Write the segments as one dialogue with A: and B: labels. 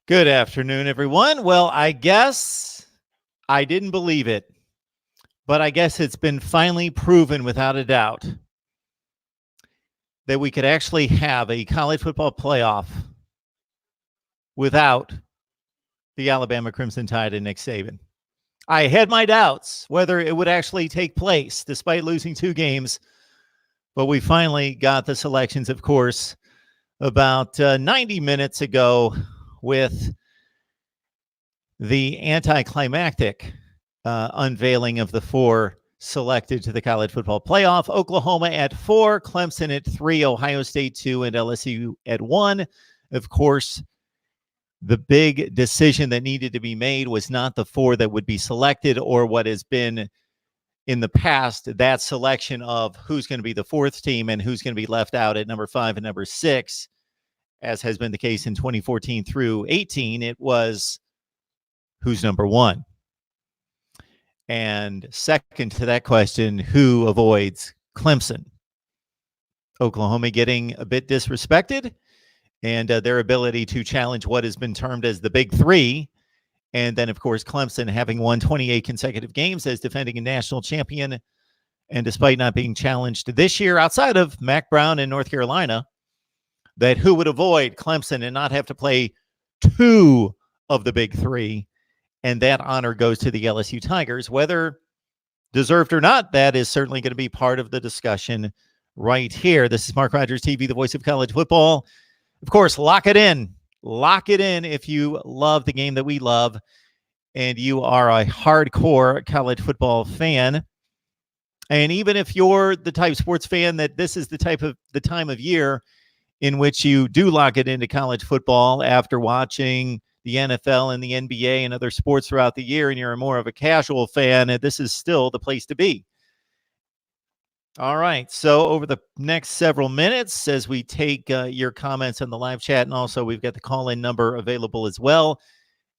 A: Good afternoon, everyone. Well, I guess I didn't believe it, but I guess it's been finally proven without a doubt that we could actually have a college football playoff without the Alabama Crimson Tide and Nick Saban. I had my doubts whether it would actually take place despite losing 2 games, but we finally got the selections, of course, about 90 minutes ago with the anticlimactic unveiling of the 4 selected to the college football playoff. Oklahoma at 4, Clemson at 3, Ohio State 2, and LSU at 1. Of course, the big decision that needed to be made was not the 4 that would be selected or what has been in the past, that selection of who's going to be the 4th team and who's going to be left out at number 5 and number 6, as has been the case in 2014 through 18. It was who's number 1. And second to that question, who avoids Clemson? Oklahoma getting a bit disrespected, and their ability to challenge what has been termed as the Big 3. And then, of course, Clemson having won 28 consecutive games as defending a national champion. And despite not being challenged this year, outside of Mac Brown in North Carolina, that who would avoid Clemson and not have to play 2 of the Big 3. And that honor goes to the LSU Tigers, whether deserved or not. That is certainly going to be part of the discussion right here. This is MarkRogersTV, the voice of college football. Of course, lock it in. Lock it in if you love the game that we love and you are a hardcore college football fan. And even if you're the type of sports fan that this is the time of year in which you do lock it into college football after watching the NFL and the NBA and other sports throughout the year, and you're more of a casual fan, this is still the place to be. All right. So over the next several minutes, as we take your comments on the live chat, and also we've got the call-in number available as well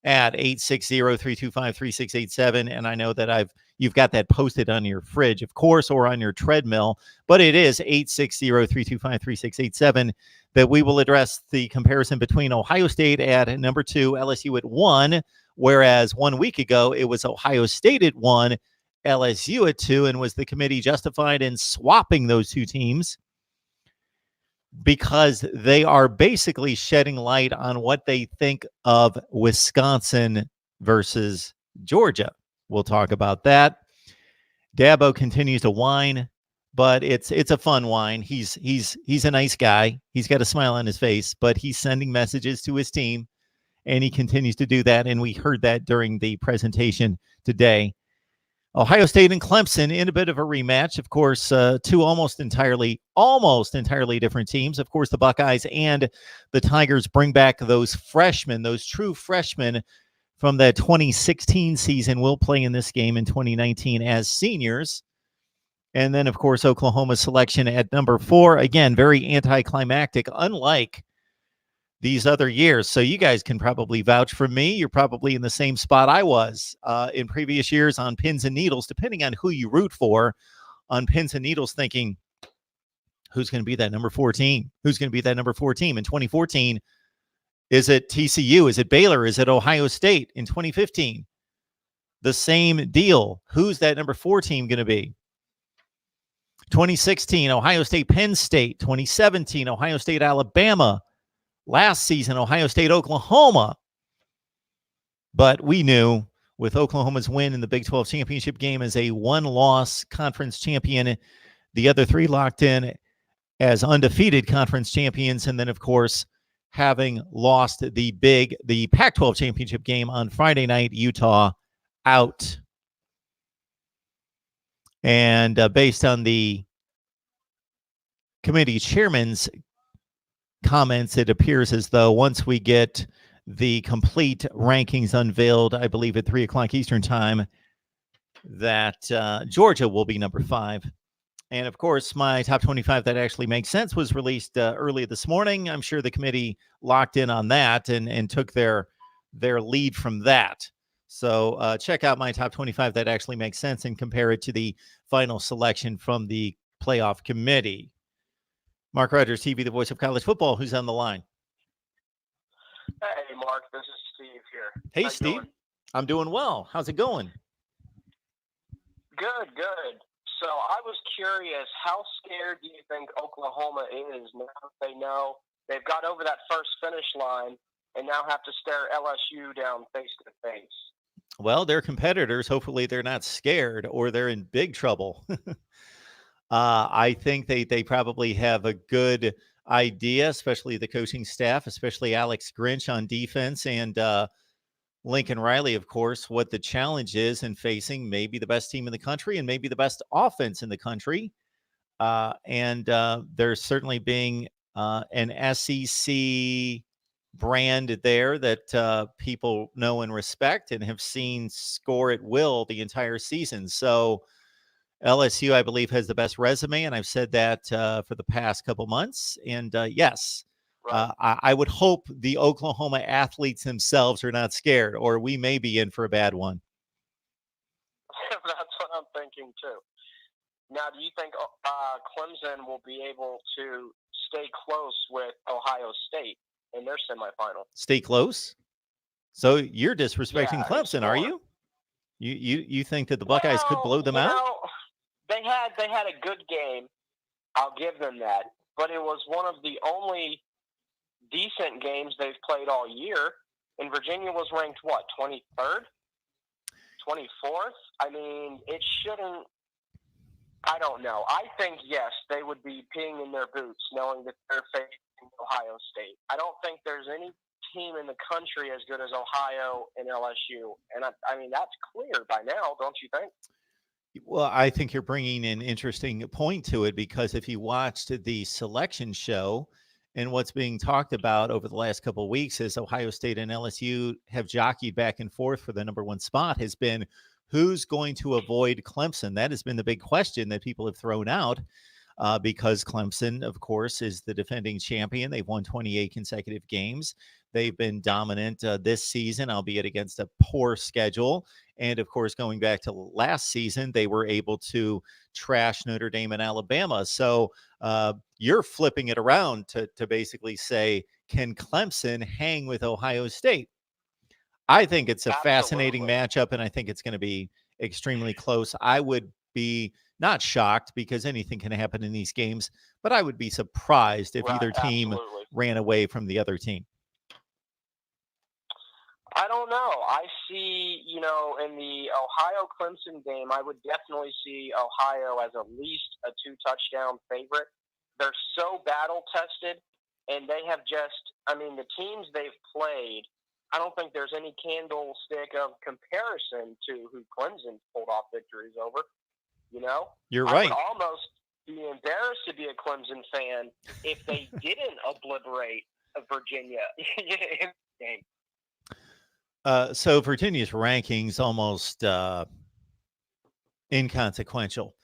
A: at 860-325-3687. And I know that you've got that posted on your fridge, of course, or on your treadmill, but it is 860-325-3687 that we will address the comparison between Ohio State at number 2, LSU at 1, whereas 1 week ago it was Ohio State at 1, LSU at 2, and was the committee justified in swapping those 2 teams because they are basically shedding light on what they think of Wisconsin versus Georgia. We'll talk about that. Dabo continues to whine, but it's a fun whine. He's a nice guy. He's got a smile on his face, but he's sending messages to his team, and he continues to do that, and we heard that during the presentation today. Ohio State and Clemson in a bit of a rematch. Of course, 2 almost entirely different teams. Of course, the Buckeyes and the Tigers bring back those freshmen, those true freshmen from that 2016 season will play in this game in 2019 as seniors. And then, of course, Oklahoma's selection at number 4. Again, very anticlimactic, unlike these other years. So you guys can probably vouch for me. You're probably in the same spot I was in previous years on pins and needles, depending on who you root for, on pins and needles, thinking, who's going to be that number 4 team? Who's going to be that number 4 team? In 2014, is it TCU? Is it Baylor? Is it Ohio State? In 2015, the same deal. Who's that number 4 team going to be? 2016, Ohio State, Penn State. 2017, Ohio State, Alabama. Last season, Ohio State, Oklahoma. But we knew with Oklahoma's win in the Big 12 championship game as a 1-loss conference champion, the other 3 locked in as undefeated conference champions. And then, of course, having lost the Pac-12 championship game on Friday night, Utah out. And based on the committee chairman's comments, it appears as though once we get the complete rankings unveiled, I believe at 3:00 Eastern time, that Georgia will be number 5. And of course, my top 25 that actually makes sense was released early this morning. I'm sure the committee locked in on that and took their lead from that. So check out my top 25 that actually makes sense and compare it to the final selection from the playoff committee. MarkRogersTV, the voice of college football. Who's on the line?
B: Hey, Mark. Mark. This is Steve here.
A: Hey,
B: How you
A: Steve.
B: doing?
A: I'm doing well. How's it going?
B: Good, good. So I was curious, how scared do you think Oklahoma is now that they know they've got over that first finish line and now have to stare LSU down face to face?
A: Well, they're competitors. Hopefully, they're not scared or they're in big trouble. I think they probably have a good idea, especially the coaching staff, especially Alex Grinch on defense and Lincoln Riley, of course, what the challenge is in facing maybe the best team in the country and maybe the best offense in the country. And there's certainly being an SEC brand there that people know and respect and have seen score at will the entire season. So LSU, I believe, has the best resume, and I've said that for the past couple months. And yes,
B: Right.
A: I would hope the Oklahoma athletes themselves are not scared, or we may be in for a bad one.
B: That's what I'm thinking too. Now, do you think Clemson will be able to stay close with Ohio State in their semifinal?
A: Stay close. So you're disrespecting
B: Yeah, and
A: Clemson, are
B: score.
A: you? You think that the Buckeyes could blow them out?
B: They had a good game. I'll give them that. But it was one of the only decent games they've played all year. And Virginia was ranked, what, 23rd? 24th? I mean, it shouldn't. I don't know. I think, yes, they would be peeing in their boots knowing that they're facing Ohio State. I don't think there's any team in the country as good as Ohio and LSU. And, I mean, that's clear by now, don't you think?
A: Well, I think you're bringing an interesting point to it because if you watched the selection show and what's being talked about over the last couple of weeks is Ohio State and LSU have jockeyed back and forth for the number one spot has been who's going to avoid Clemson. That has been the big question that people have thrown out because Clemson, of course, is the defending champion. They've won 28 consecutive games. They've been dominant this season, albeit against a poor schedule. And of course, going back to last season, they were able to trash Notre Dame and Alabama. So you're flipping it around to basically say, can Clemson hang with Ohio State? I think it's a fascinating matchup, and I think it's going to be extremely close. I would be not shocked because anything can happen in these games, but I would be surprised if either team ran away from the other team.
B: I don't know. I see, in the Ohio-Clemson game, I would definitely see Ohio as at least a 2-touchdown favorite. They're so battle-tested, and they have the teams they've played, I don't think there's any candlestick of comparison to who Clemson pulled off victories over,
A: You're right.
B: I would almost be embarrassed to be a Clemson fan if they didn't obliterate Virginia in the game.
A: So Virginia's rankings almost inconsequential.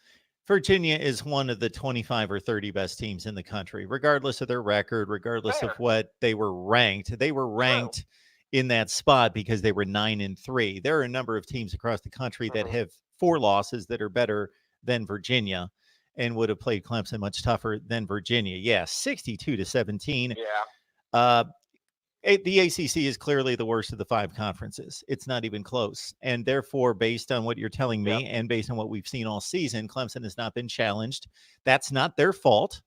A: Virginia is one of the 25 or 30 best teams in the country, regardless of their record, regardless of what they were ranked. They were ranked in that spot because they were 9-3. There are a number of teams across the country that have 4 losses that are better than Virginia and would have played Clemson much tougher than Virginia. Yeah, 62-17.
B: Yeah.
A: The ACC is clearly the worst of the 5 conferences. It's not even close. And therefore, based on what you're telling me and based on what we've seen all season, Clemson has not been challenged. That's not their fault.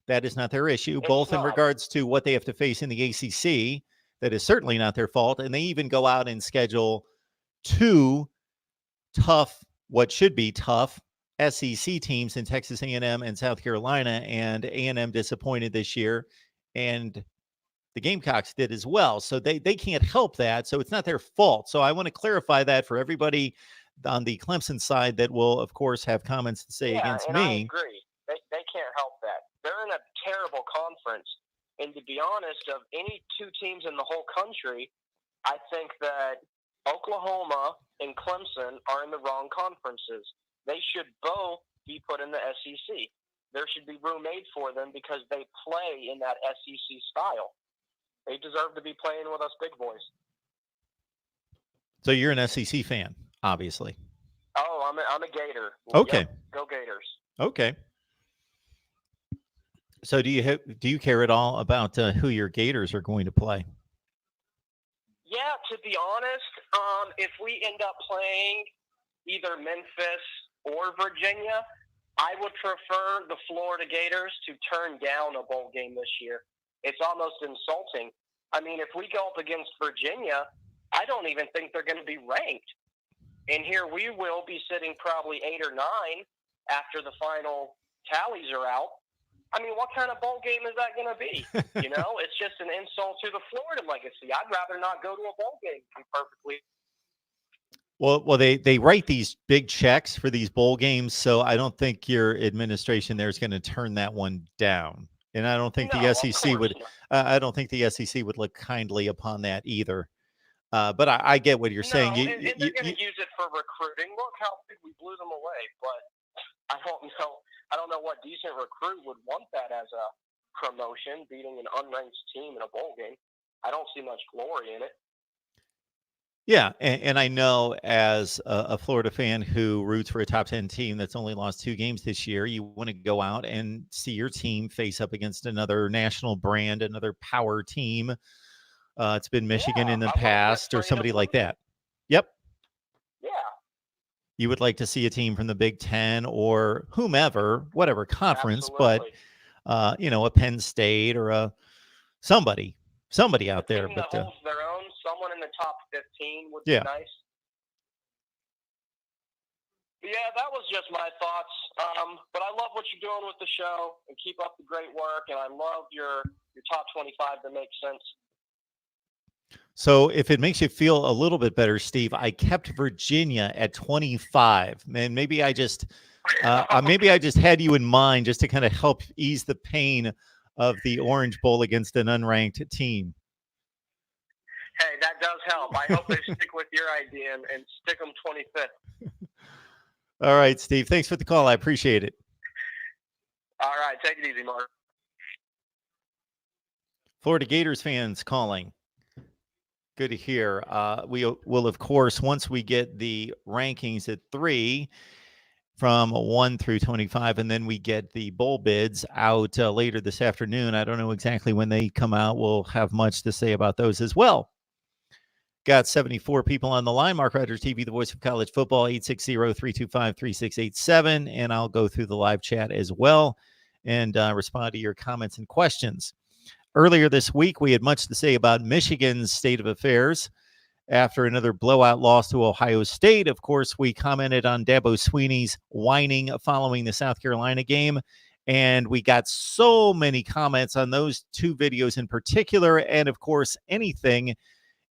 A: That is not their issue, both in regards to what they have to face in the ACC. That is certainly not their fault. And they even go out and schedule 2 tough, what should be tough, SEC teams in Texas A&M and South Carolina. And A&M disappointed this year. And the Gamecocks did as well. So they can't help that. So it's not their fault. So I want to clarify that for everybody on the Clemson side that will, of course, have comments to say against me.
B: I agree. They can't help that. They're in a terrible conference. And to be honest, of any 2 teams in the whole country, I think that Oklahoma and Clemson are in the wrong conferences. They should both be put in the SEC. There should be room made for them because they play in that SEC style. They deserve to be playing with us big boys.
A: So you're an SEC fan, obviously.
B: Oh, I'm a Gator.
A: Okay.
B: Yep, go Gators.
A: Okay. So do you care at all about who your Gators are going to play?
B: Yeah, to be honest, if we end up playing either Memphis or Virginia, I would prefer the Florida Gators to turn down a bowl game this year. It's almost insulting. I mean, if we go up against Virginia, I don't even think they're going to be ranked. And here we will be sitting probably 8 or 9 after the final tallies are out. I mean, what kind of bowl game is that going to be? You know, it's just an insult to the Florida legacy. I'd rather not go to a bowl game, to be perfectly.
A: Well, they write these big checks for these bowl games, so I don't think your administration there is going to turn that one down. And I don't think the SEC would. I don't think the SEC would look kindly upon that either. But I get what you're saying.
B: And they're going to use it for recruiting. Look how big we blew them away. But I don't know what decent recruit would want that as a promotion, beating an unranked team in a bowl game. I don't see much glory in it.
A: Yeah, and I know as a Florida fan who roots for a top 10 team that's only lost 2 games this year, you want to go out and see your team face up against another national brand, another power team. It's been Michigan in the past or somebody like that. Yep.
B: Yeah.
A: You would like to see a team from the Big Ten or whomever, whatever conference,
B: Absolutely.
A: but a Penn State or a somebody out there.
B: But holds their own, someone in the top 15 would be nice. Yeah, that was just my thoughts. But I love what you're doing with the show, and keep up the great work. And I love your top 25 that makes sense.
A: So if it makes you feel a little bit better, Steve, I kept Virginia at 25. Man, maybe I just had you in mind just to kind of help ease the pain of the Orange Bowl against an unranked team.
B: Hey, that does help. I hope they stick with your idea and stick them 25th.
A: All right, Steve. Thanks for the call. I appreciate it.
B: All right. Take it easy, Mark.
A: Florida Gators fans calling. Good to hear. We will, of course, once we get the rankings at 3 from 1 through 25, and then we get the bowl bids out later this afternoon. I don't know exactly when they come out. We'll have much to say about those as well. Got 74 people on the line. MarkRogersTV, the voice of college football, 860-325-3687. And I'll go through the live chat as well and respond to your comments and questions. Earlier this week, we had much to say about Michigan's state of affairs after another blowout loss to Ohio State. Of course, we commented on Dabo Swinney's whining following the South Carolina game, and we got so many comments on those 2 videos in particular, and of course, anything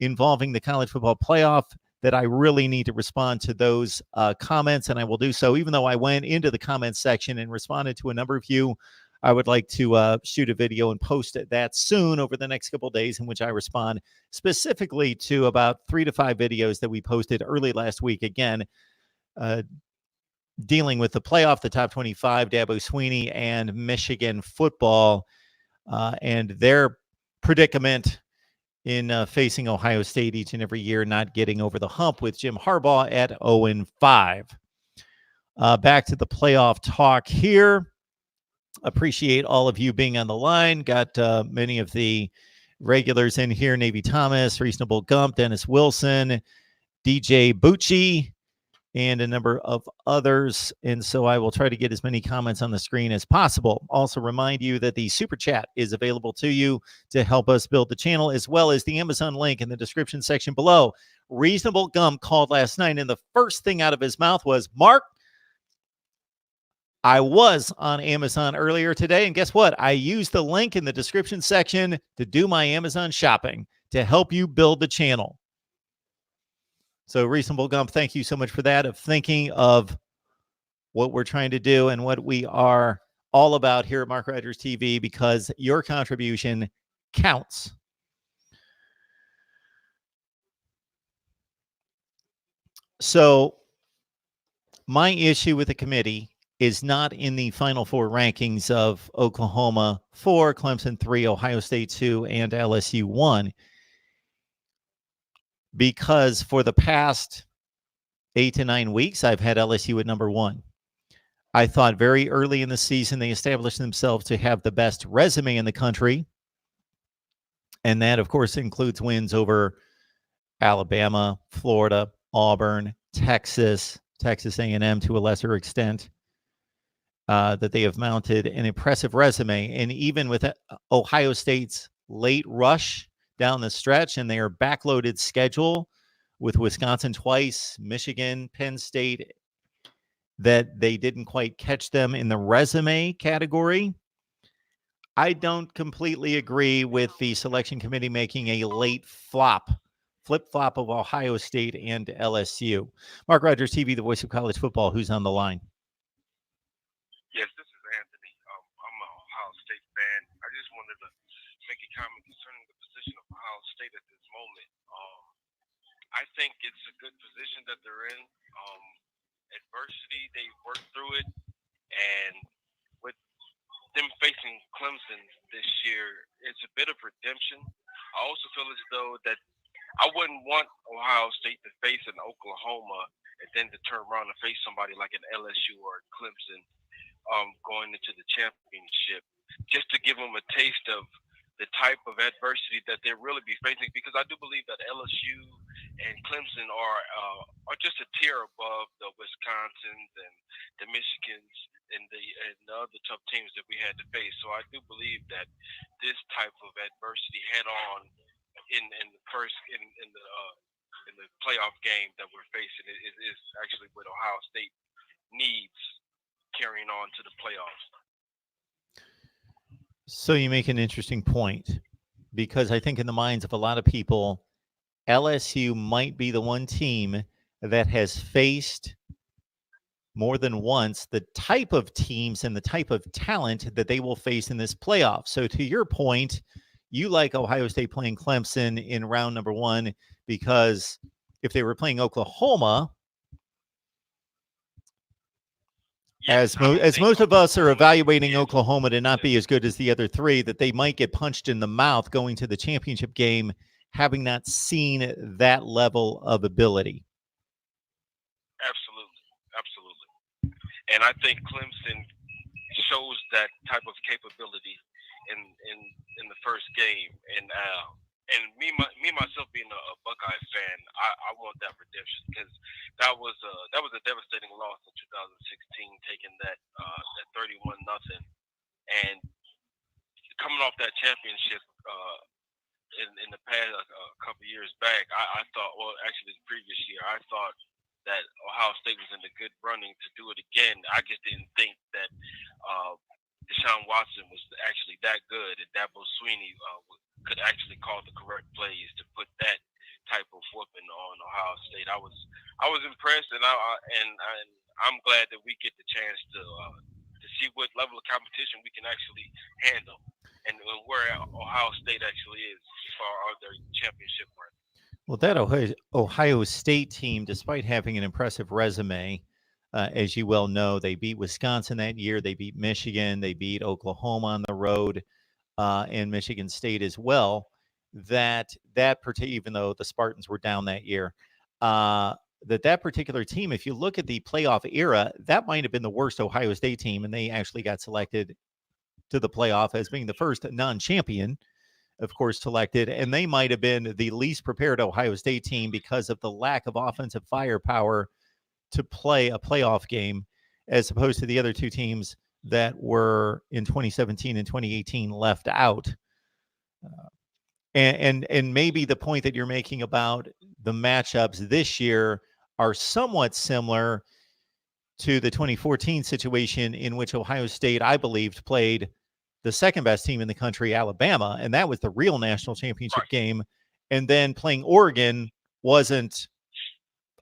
A: involving the college football playoff that I really need to respond to those comments, and I will do so. Even though I went into the comments section and responded to a number of you, I would like to shoot a video and post that soon over the next couple of days in which I respond specifically to about 3 to 5 videos that we posted early last week. Again, dealing with the playoff, the top 25, Dabo Swinney, and Michigan football and their predicament in facing Ohio State each and every year, not getting over the hump with Jim Harbaugh at 0-5. Back to the playoff talk here. Appreciate all of you being on the line. Got many of the regulars in here: Navy Thomas, Reasonable Gump, Dennis Wilson, DJ Bucci, and a number of others. And so I will try to get as many comments on the screen as possible. Also remind you that the Super Chat is available to you to help us build the channel, as well as the Amazon link in the description section below. Reasonable Gump called last night, and the first thing out of his mouth was, "Mark, I was on Amazon earlier today, and guess what? I used the link in the description section to do my Amazon shopping to help you build the channel." So Reasonable Gump, thank you so much for that, of thinking of what we're trying to do and what we are all about here at Mark Rogers TV, because your contribution counts. So my issue with the committee is not in the Final Four rankings of Oklahoma 4, Clemson 3, Ohio State 2, and LSU 1. Because for the past 8 to 9 weeks, I've had LSU at number 1. I thought very early in the season they established themselves to have the best resume in the country. And that, of course, includes wins over Alabama, Florida, Auburn, Texas, Texas A&M to a lesser extent, that they have mounted an impressive resume. And even with Ohio State's late rush down the stretch and their backloaded schedule with Wisconsin twice, Michigan, Penn State, that they didn't quite catch them in the resume category. I don't completely agree with the selection committee making a late flip-flop of Ohio State and LSU. Mark Rogers TV, the voice of college football. Who's on the line?
C: Yes, this is Anthony. I'm an Ohio State fan. I just wanted to make a comment concerning the position of Ohio State at this moment. I think it's a good position that they're in. Adversity, they worked through it, and with them facing Clemson this year, it's a bit of redemption. I also feel as though that I wouldn't want Ohio State to face an Oklahoma and then to turn around and face somebody like an LSU or Clemson going into the championship, just to give them a taste of the type of adversity that they really be facing. Because I do believe that LSU and Clemson are just a tier above the Wisconsins and the Michigans and the other tough teams that we had to face. So I do believe that this type of adversity head on in the playoff game that we're facing is actually what Ohio State needs carrying on to the playoffs.
A: So you make an interesting point, because I think in the minds of a lot of people, LSU might be the one team that has faced more than once the type of teams and the type of talent that they will face in this playoff. So to your point, you like Ohio State playing Clemson in round number one, because if they were playing Oklahoma, as most of us are evaluating Oklahoma to not be as good as the other three, that they might get punched in the mouth going to the championship game, having not seen that level of ability.
C: Absolutely. And I think Clemson shows that type of capability in the first game. And me myself being a Buckeye fan, I want that redemption, because that was a devastating loss in 2016, taking that 31-0, and coming off that championship in the past couple years back. I thought, well, actually the previous year, I thought that Ohio State was in the good running to do it again. I just didn't think that Deshaun Watson was actually that good, and Dabo Swinney could actually call the correct plays to put that type of whooping on Ohio State. I was impressed, and I'm glad that we get the chance to see what level of competition we can actually handle, and where Ohio State actually is for their championship run.
A: Well, that Ohio State team, despite having an impressive resume, as you well know, they beat Wisconsin that year. They beat Michigan. They beat Oklahoma on the road, and Michigan State as well. Even though the Spartans were down that year, that particular team, if you look at the playoff era, that might have been the worst Ohio State team, and they actually got selected to the playoff as being the first non-champion, of course, selected, and they might have been the least prepared Ohio State team because of the lack of offensive firepower to play a playoff game, as opposed to the other two teams that were in 2017 and 2018 left out. And maybe the point that you're making about the matchups this year are somewhat similar to the 2014 situation, in which Ohio State, I believed, played the second best team in the country, Alabama, and that was the real national championship game. And then playing Oregon wasn't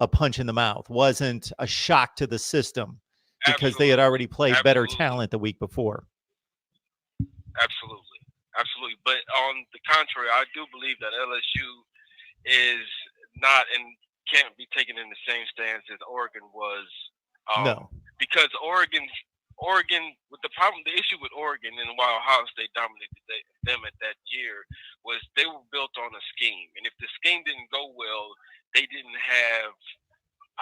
A: a punch in the mouth, wasn't a shock to the system, because they had already played better talent the week before.
C: Absolutely. But on the contrary, I do believe that LSU is not and can't be taken in the same stance as Oregon was.
A: No.
C: Because Oregon, with the issue with Oregon and why Ohio State dominated them at that year was they were built on a scheme. And if the scheme didn't go well, I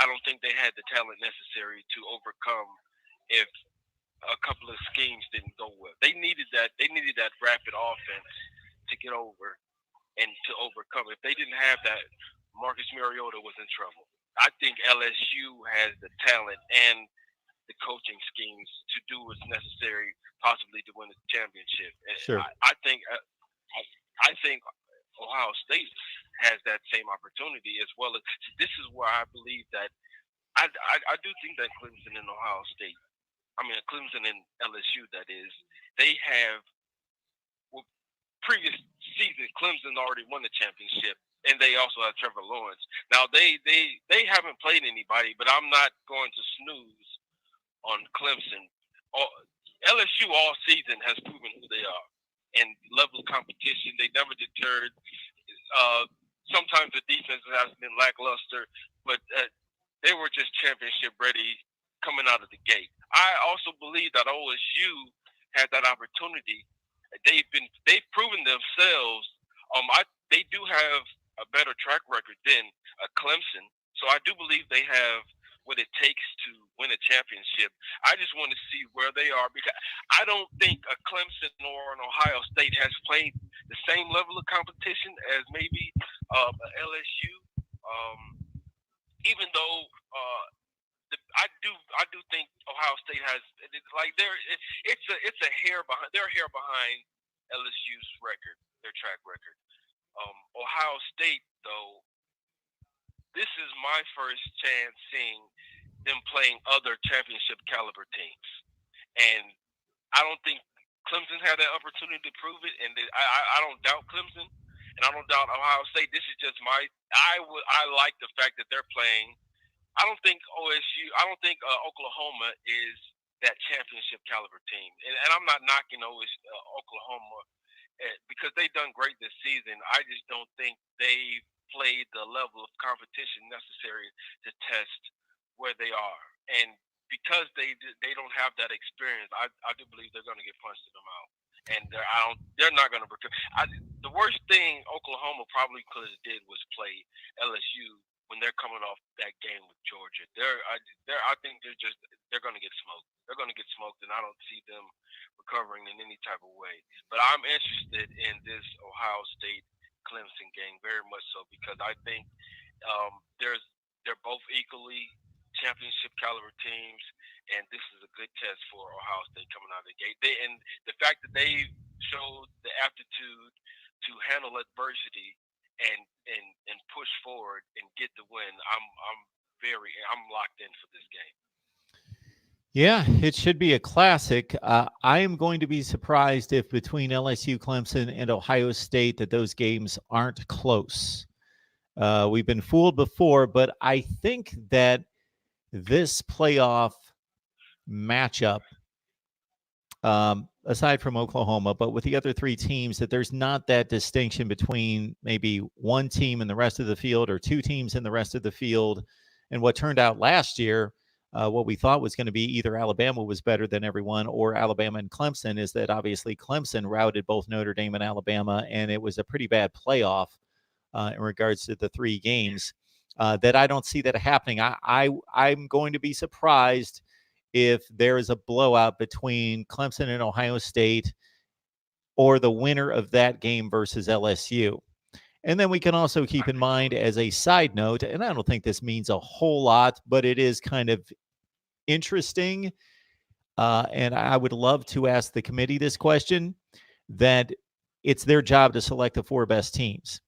C: don't think they had the talent necessary to overcome if a couple of schemes didn't go well. They needed that rapid offense to get over and to overcome. If they didn't have that Marcus Mariota was in trouble. I think LSU has the talent and the coaching schemes to do what's necessary, possibly to win the championship.
A: Sure.
C: I think Ohio State has that same opportunity as well. As this is where I believe that I do think that Clemson and Ohio State, I mean Clemson and LSU, that is, they have, well, previous season Clemson already won the championship, and they also have Trevor Lawrence. Now they haven't played anybody, but I'm not going to snooze on Clemson. LSU all season has proven who they are, and level of competition. They never deterred. Sometimes the defense has been lackluster, but they were just championship ready coming out of the gate. I also believe that OSU had that opportunity. They've proven themselves. They do have a better track record than Clemson, so I do believe they have what it takes to win a championship. I just want to see where they are, because I don't think a Clemson or an Ohio State has played the same level of competition as maybe LSU. Even though I do think Ohio State has, it's a hair behind. They're a hair behind LSU's record, their track record. Ohio State, though, this is my first chance seeing them playing other championship caliber teams, and I don't think Clemson had that opportunity to prove it. And I don't doubt Clemson, and I don't doubt Ohio State. This is just I like the fact that they're playing. I don't think Oklahoma is that championship caliber team, and I'm not knocking Oklahoma because they've done great this season. I just don't think they've played the level of competition necessary to test where they are, and because they don't have that experience, I do believe they're going to get punched in the mouth, and they're not going to. The worst thing Oklahoma probably could have did was play LSU when they're coming off that game with Georgia. I think they're going to get smoked. They're going to get smoked, and I don't see them recovering in any type of way. But I'm interested in this Ohio State Clemson game very much so, because I think they're both equally championship caliber teams, and this is a good test for Ohio State coming out of the gate. And the fact that they showed the aptitude to handle adversity and push forward and get the win, I'm locked in for this game.
A: Yeah, it should be a classic. I am going to be surprised if between LSU, Clemson, and Ohio State that those games aren't close. We've been fooled before, but I think that this playoff matchup, aside from Oklahoma, but with the other three teams, that there's not that distinction between maybe one team and the rest of the field, or two teams and the rest of the field. And what turned out last year, what we thought was going to be either Alabama was better than everyone or Alabama and Clemson, is that obviously Clemson routed both Notre Dame and Alabama, and it was a pretty bad playoff in regards to the three games. That I don't see that happening. I'm going to be surprised if there is a blowout between Clemson and Ohio State, or the winner of that game versus LSU. And then we can also keep in mind, as a side note, and I don't think this means a whole lot, but it is kind of interesting, and I would love to ask the committee this question, that it's their job to select the four best teams.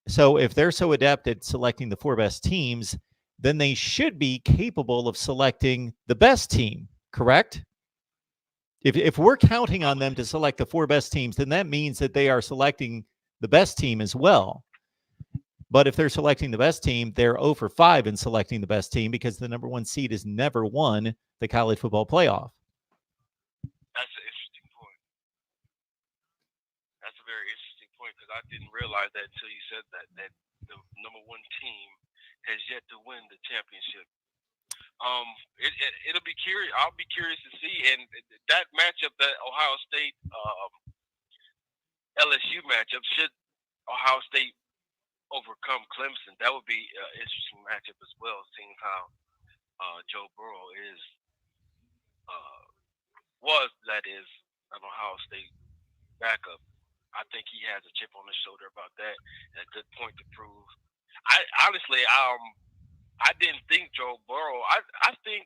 A: So if they're so adept at selecting the four best teams, then they should be capable of selecting the best team, correct? If we're counting on them to select the four best teams, then that means that they are selecting the best team as well. But if they're selecting the best team, they're 0 for 5 in selecting the best team, because the number one seed has never won the college football playoff.
C: That's an interesting point. That's a very interesting point, because I didn't realize that until you said that the number one team has yet to win the championship. It'll be curious. I'll be curious to see, and that matchup, that Ohio State LSU matchup, should Ohio State overcome Clemson, that would be an interesting matchup as well, seeing how Joe Burrow was an Ohio State backup. I think he has a chip on his shoulder about that, and a good point to prove. I honestly, I didn't think Joe Burrow. I think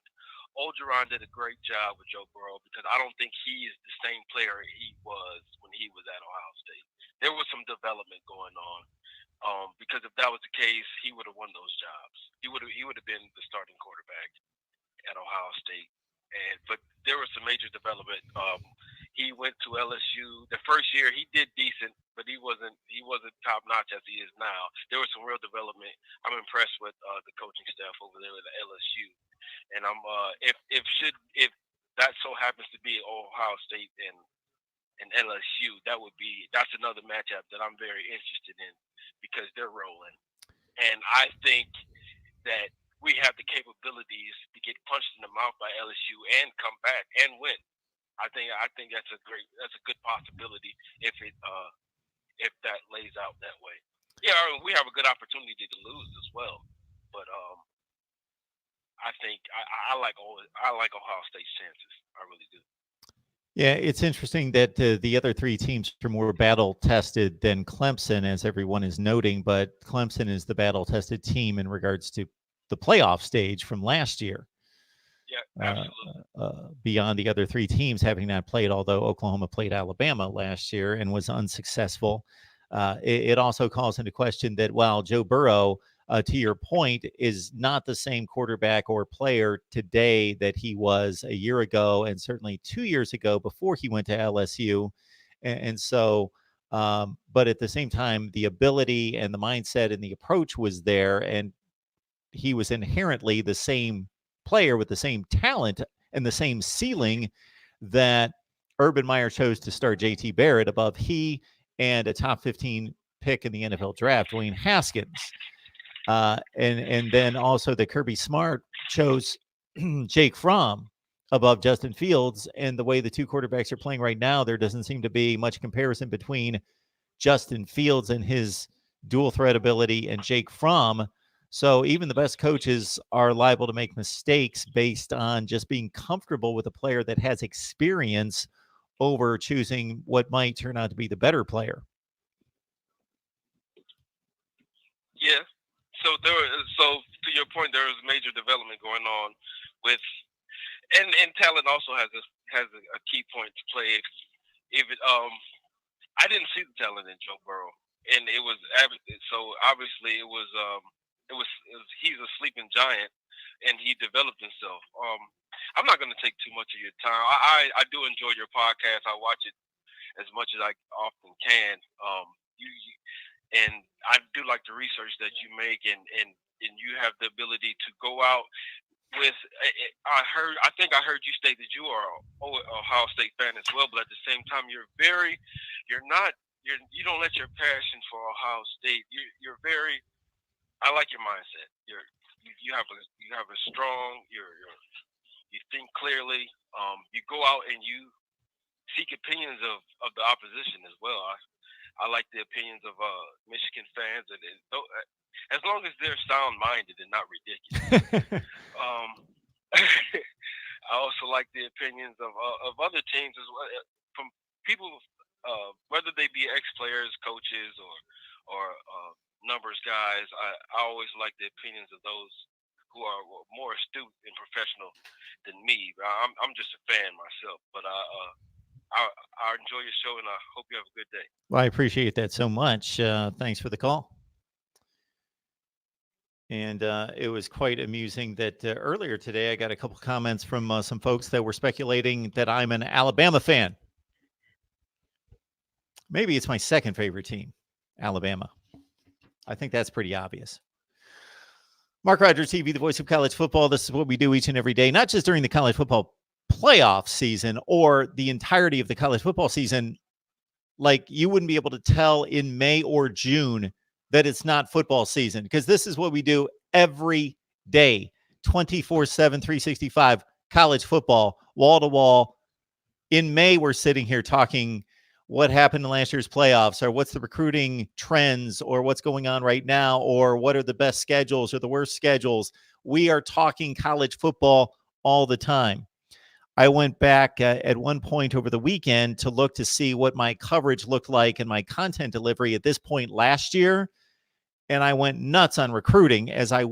C: Orgeron did a great job with Joe Burrow because I don't think he is the same player he was when he was at Ohio State. There was some development going on. Because if that was the case, he would have won those jobs. He would have been the starting quarterback at Ohio State. And but there was some major development. He went to LSU. The first year he did decent, but he wasn't top notch as he is now. There was some real development. I'm impressed with the coaching staff over there at LSU, and I'm if that so happens to be Ohio State and LSU, that's another matchup that I'm very interested in because they're rolling, and I think that we have the capabilities to get punched in the mouth by LSU and come back and win. I think that's a good possibility if that lays out that way. Yeah, I mean, we have a good opportunity to lose as well, but I think I like Ohio State's chances. I really do.
A: Yeah, it's interesting that the other three teams are more battle-tested than Clemson, as everyone is noting, but Clemson is the battle-tested team in regards to the playoff stage from last year.
C: Yeah, absolutely.
A: Beyond the other three teams having not played, although Oklahoma played Alabama last year and was unsuccessful. It also calls into question that while Joe Burrow, to your point, is not the same quarterback or player today that he was a year ago and certainly 2 years ago before he went to LSU. And so, but at the same time, the ability and the mindset and the approach was there, and he was inherently the same player with the same talent and the same ceiling that Urban Meyer chose to start JT Barrett above he and a top 15 pick in the NFL draft, Dwayne Haskins. And then also that Kirby Smart chose Jake Fromm above Justin Fields. And the way the two quarterbacks are playing right now, there doesn't seem to be much comparison between Justin Fields and his dual threat ability and Jake Fromm. So even the best coaches are liable to make mistakes based on just being comfortable with a player that has experience over choosing what might turn out to be the better player.
C: Yeah. So to your point, there is major development going on with, and talent also has a key point to play. I didn't see the talent in Joe Burrow, and it was so obviously it was he's a sleeping giant, and he developed himself. I'm not going to take too much of your time. I do enjoy your podcast. I watch it as much as I often can. And I do like the research that you make, and you have the ability to go out with. I think I heard you state that you are an Ohio State fan as well, but at the same time, you don't let your passion for Ohio State. You're very. I like your mindset. You have a strong. You think clearly. You go out and you seek opinions of the opposition as well. I like the opinions of Michigan fans, and as long as they're sound-minded and not ridiculous. I also like the opinions of other teams as well, from people, whether they be ex-players, coaches, or numbers guys. I always like the opinions of those who are more astute and professional than me. I'm just a fan myself, but I enjoy your show, and I hope you have a good day.
A: Well, I appreciate that so much. Thanks for the call. And it was quite amusing that earlier today I got a couple comments from some folks that were speculating that I'm an Alabama fan. Maybe it's my second favorite team, Alabama. I think that's pretty obvious. MarkRogersTV, the voice of college football. This is what we do each and every day, not just during the college football playoff season or the entirety of the college football season. Like, you wouldn't be able to tell in May or June that it's not football season, because this is what we do every day, 24/7, 365, college football, wall to wall. In May, we're sitting here talking what happened in last year's playoffs, or what's the recruiting trends, or what's going on right now, or what are the best schedules or the worst schedules. We are talking college football all the time. I went back at one point over the weekend to look to see what my coverage looked like and my content delivery at this point last year. and I went nuts on recruiting, as you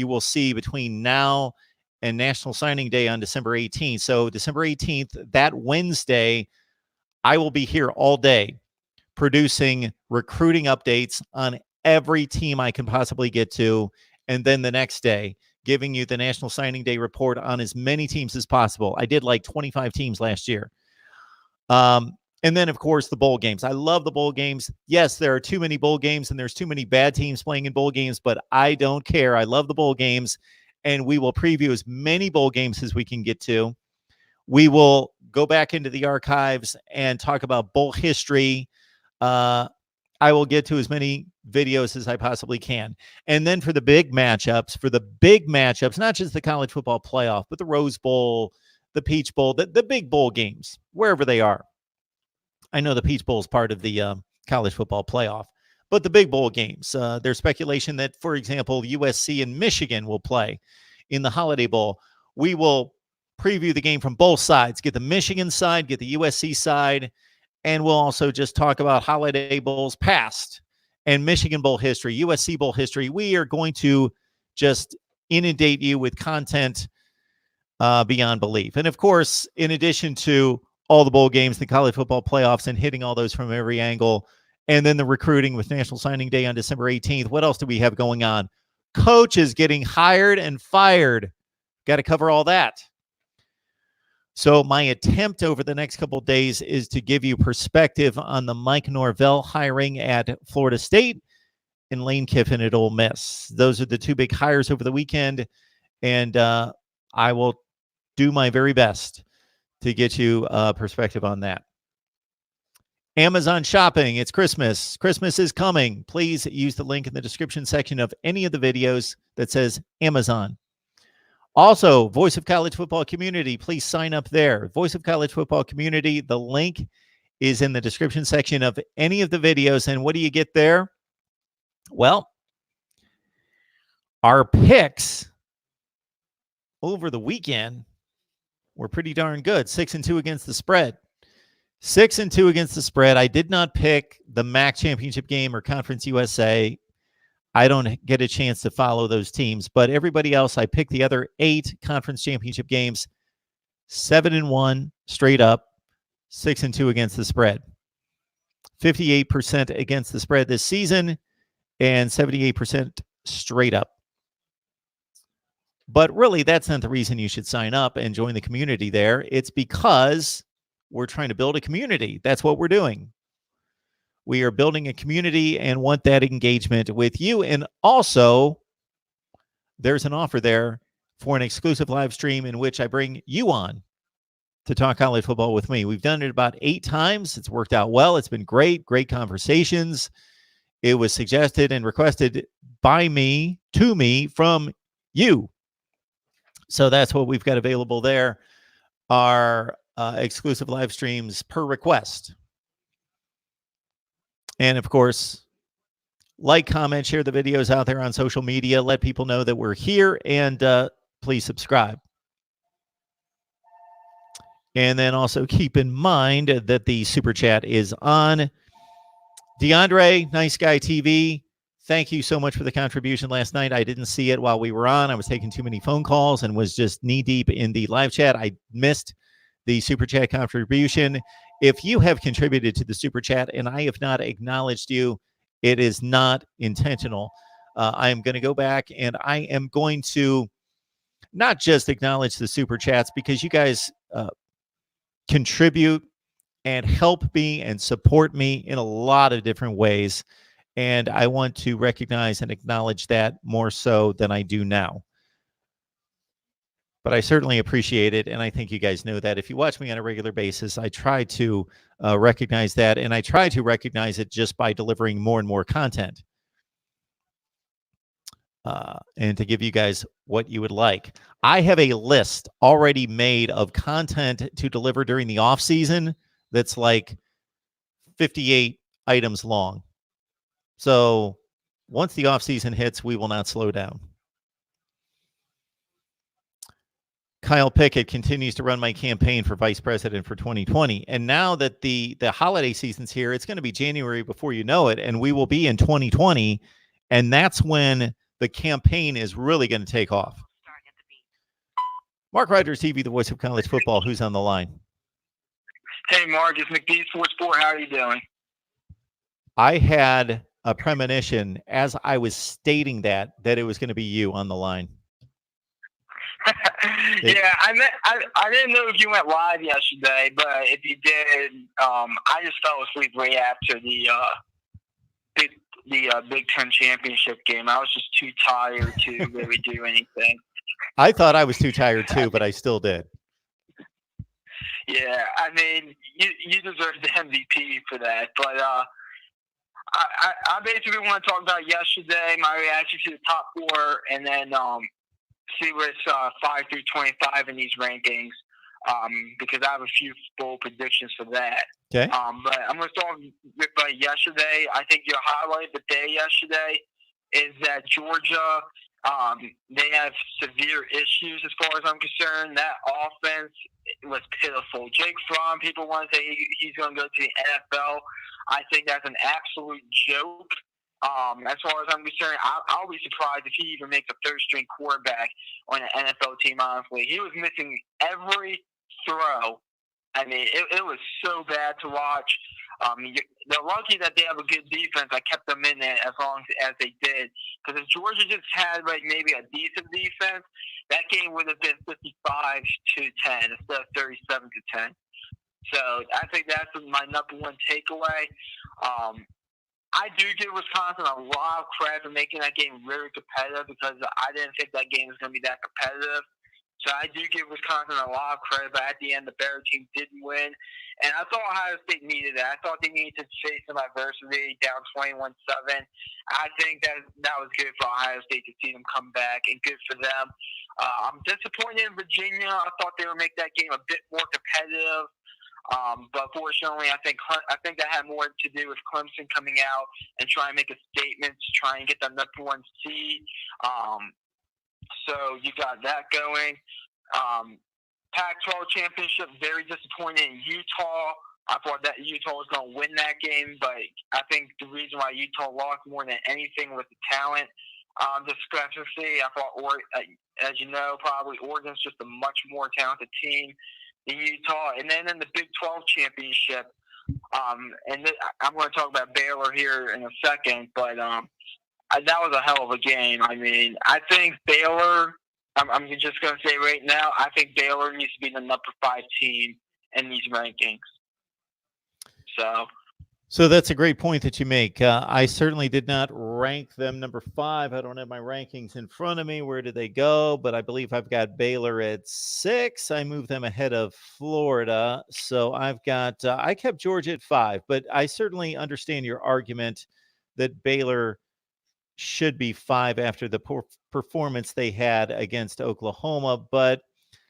A: will see between now and National Signing Day on December 18th. So December 18th, that Wednesday, I will be here all day producing recruiting updates on every team I can possibly get to. And then the next day, giving you the National Signing Day report on as many teams as possible. I did like 25 teams last year. And then, of course, the bowl games. I love the bowl games. Yes, there are too many bowl games and there's too many bad teams playing in bowl games, but I don't care. I love the bowl games, and we will preview as many bowl games as we can get to. We will go back into the archives and talk about bowl history. I will get to as many videos as I possibly can. And then for the big matchups, not just the college football playoff, but the Rose Bowl, the Peach Bowl, the big bowl games, wherever they are. I know the Peach Bowl is part of the college football playoff, but the big bowl games, there's speculation that, for example, USC and Michigan will play in the Holiday Bowl. We will preview the game from both sides, get the Michigan side, get the USC side, and we'll also just talk about Holiday Bowls past and Michigan Bowl history, USC Bowl history. We are going to just inundate you with content beyond belief. And of course, in addition to all the bowl games, the college football playoffs, and hitting all those from every angle, and then the recruiting with National Signing Day on December 18th, what else do we have going on? Coaches getting hired and fired. Got to cover all that. So my attempt over the next couple of days is to give you perspective on the Mike Norvell hiring at Florida State and Lane Kiffin at Ole Miss. Those are the two big hires over the weekend, and I will do my very best to get you perspective on that. Amazon shopping. It's Christmas. Christmas is coming. Please use the link in the description section of any of the videos that says Amazon. Also, Voice of College Football Community, please sign up there. Voice of College Football Community, the link is in the description section of any of the videos. And what do you get there? Well, our picks over the weekend were pretty darn good. 6-2 against the spread. 6-2 against the spread. I did not pick the MAC championship game or Conference USA. I don't get a chance to follow those teams, but everybody else, I picked the other 8 conference championship games, 7-1 straight up, 6-2 against the spread. 58% against the spread this season and 78% straight up. But really, that's not the reason you should sign up and join the community there. It's because we're trying to build a community. That's what we're doing. We are building a community and want that engagement with you. And also, there's an offer there for an exclusive live stream in which I bring you on to talk college football with me. We've done it about 8 times. It's worked out well. It's been great conversations. It was suggested and requested by me, to me, from you. So that's what we've got available there. Our exclusive live streams per request. And of course, like, comment, share the videos out there on social media. Let people know that we're here, and please subscribe. And then also keep in mind that the super chat is on. DeAndre, Nice Guy TV, thank you so much for the contribution last night. I didn't see it while we were on. I was taking too many phone calls and was just knee deep in the live chat. I missed the super chat contribution. If you have contributed to the super chat and I have not acknowledged you, it is not intentional. I am going to go back and I am going to not just acknowledge the super chats, because you guys contribute and help me and support me in a lot of different ways. And I want to recognize and acknowledge that more so than I do now. But I certainly appreciate it, and I think you guys know that. If you watch me on a regular basis, I try to recognize that, and I try to recognize it just by delivering more and more content and to give you guys what you would like. I have a list already made of content to deliver during the off season that's like 58 items long. So once the off season hits, we will not slow down. Kyle Pickett continues to run my campaign for vice president for 2020. And now that the holiday season's here, it's going to be January before you know it, and we will be in 2020. And that's when the campaign is really going to take off. Mark Rogers TV, the voice of college football. Who's on the line?
D: Hey, Mark, it's McD Sports 4. How are you doing?
A: I had a premonition as I was stating that it was going to be you on the line.
D: Yeah, I didn't know if you went live yesterday, but if you did, I just fell asleep right after the Big Ten championship game. I was just too tired to really do anything.
A: I thought I was too tired too, but I still did.
D: Yeah, I mean, you deserve the MVP for that, but I basically want to talk about yesterday, my reaction to the top four, and then see what's 5 through 25 in these rankings, because I have a few bold predictions for that.
A: Okay.
D: But I'm going to start with yesterday. I think your highlight of the day yesterday is that Georgia, they have severe issues as far as I'm concerned. That offense was pitiful. Jake Fromm, people want to say he's going to go to the NFL. I think that's an absolute joke. As far as I'm concerned, I'll be surprised if he even makes a third-string quarterback on an NFL team, honestly. He was missing every throw. I mean, it was so bad to watch. They're lucky that they have a good defense. I kept them in there as long as they did. Because if Georgia just had, maybe a decent defense, that game would have been 55-10 instead of 37-10. So I think that's my number one takeaway. I do give Wisconsin a lot of credit for making that game very competitive, because I didn't think that game was going to be that competitive. So I do give Wisconsin a lot of credit, but at the end, the better team didn't win. And I thought Ohio State needed that. I thought they needed to face some adversity down 21-7. I think that was good for Ohio State to see them come back, and good for them. I'm disappointed in Virginia. I thought they would make that game a bit more competitive. But fortunately, I think that had more to do with Clemson coming out and trying to make a statement to try and get the number one seed. So you got that going. Pac-12 championship, very disappointed in Utah. I thought that Utah was going to win that game, but I think the reason why Utah lost more than anything was the talent discrepancy. I thought, as you know, probably Oregon's just a much more talented team in Utah. And then in the Big 12 championship, I'm going to talk about Baylor here in a second, but that was a hell of a game. I mean, I think Baylor, I'm just going to say right now, I think Baylor needs to be the number 5 team in these rankings. So
A: that's a great point that you make. I certainly did not rank them number 5. I don't have my rankings in front of me. Where did they go? But I believe I've got Baylor at 6. I moved them ahead of Florida. So I've got, I kept Georgia at 5. But I certainly understand your argument that Baylor should be 5 after the poor performance they had against Oklahoma. But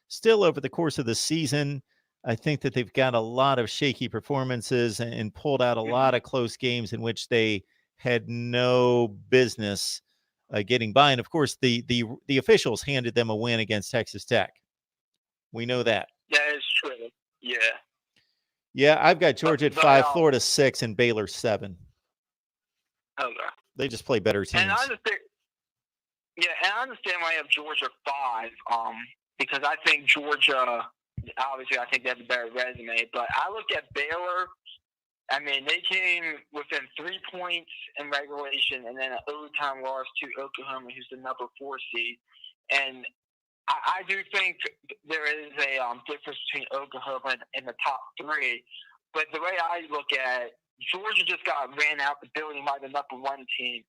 A: still, over the course of the season, I think that they've got a lot of shaky performances and pulled out a lot of close games in which they had no business getting by. And of course, the officials handed them a win against Texas Tech. We know that.
D: That is true. Yeah.
A: Yeah, I've got Georgia at 5, Florida 6, and Baylor 7.
D: Okay.
A: They just play better teams.
D: And I understand why I have Georgia 5. Because I think Georgia, obviously, I think they have a better resume. But I look at Baylor. I mean, they came within 3 points in regulation, and then an overtime loss to Oklahoma, who's the number 4 seed. And I do think there is a difference between Oklahoma and the top 3. But the way I look at it, Georgia just got ran out the building by the number 1 team.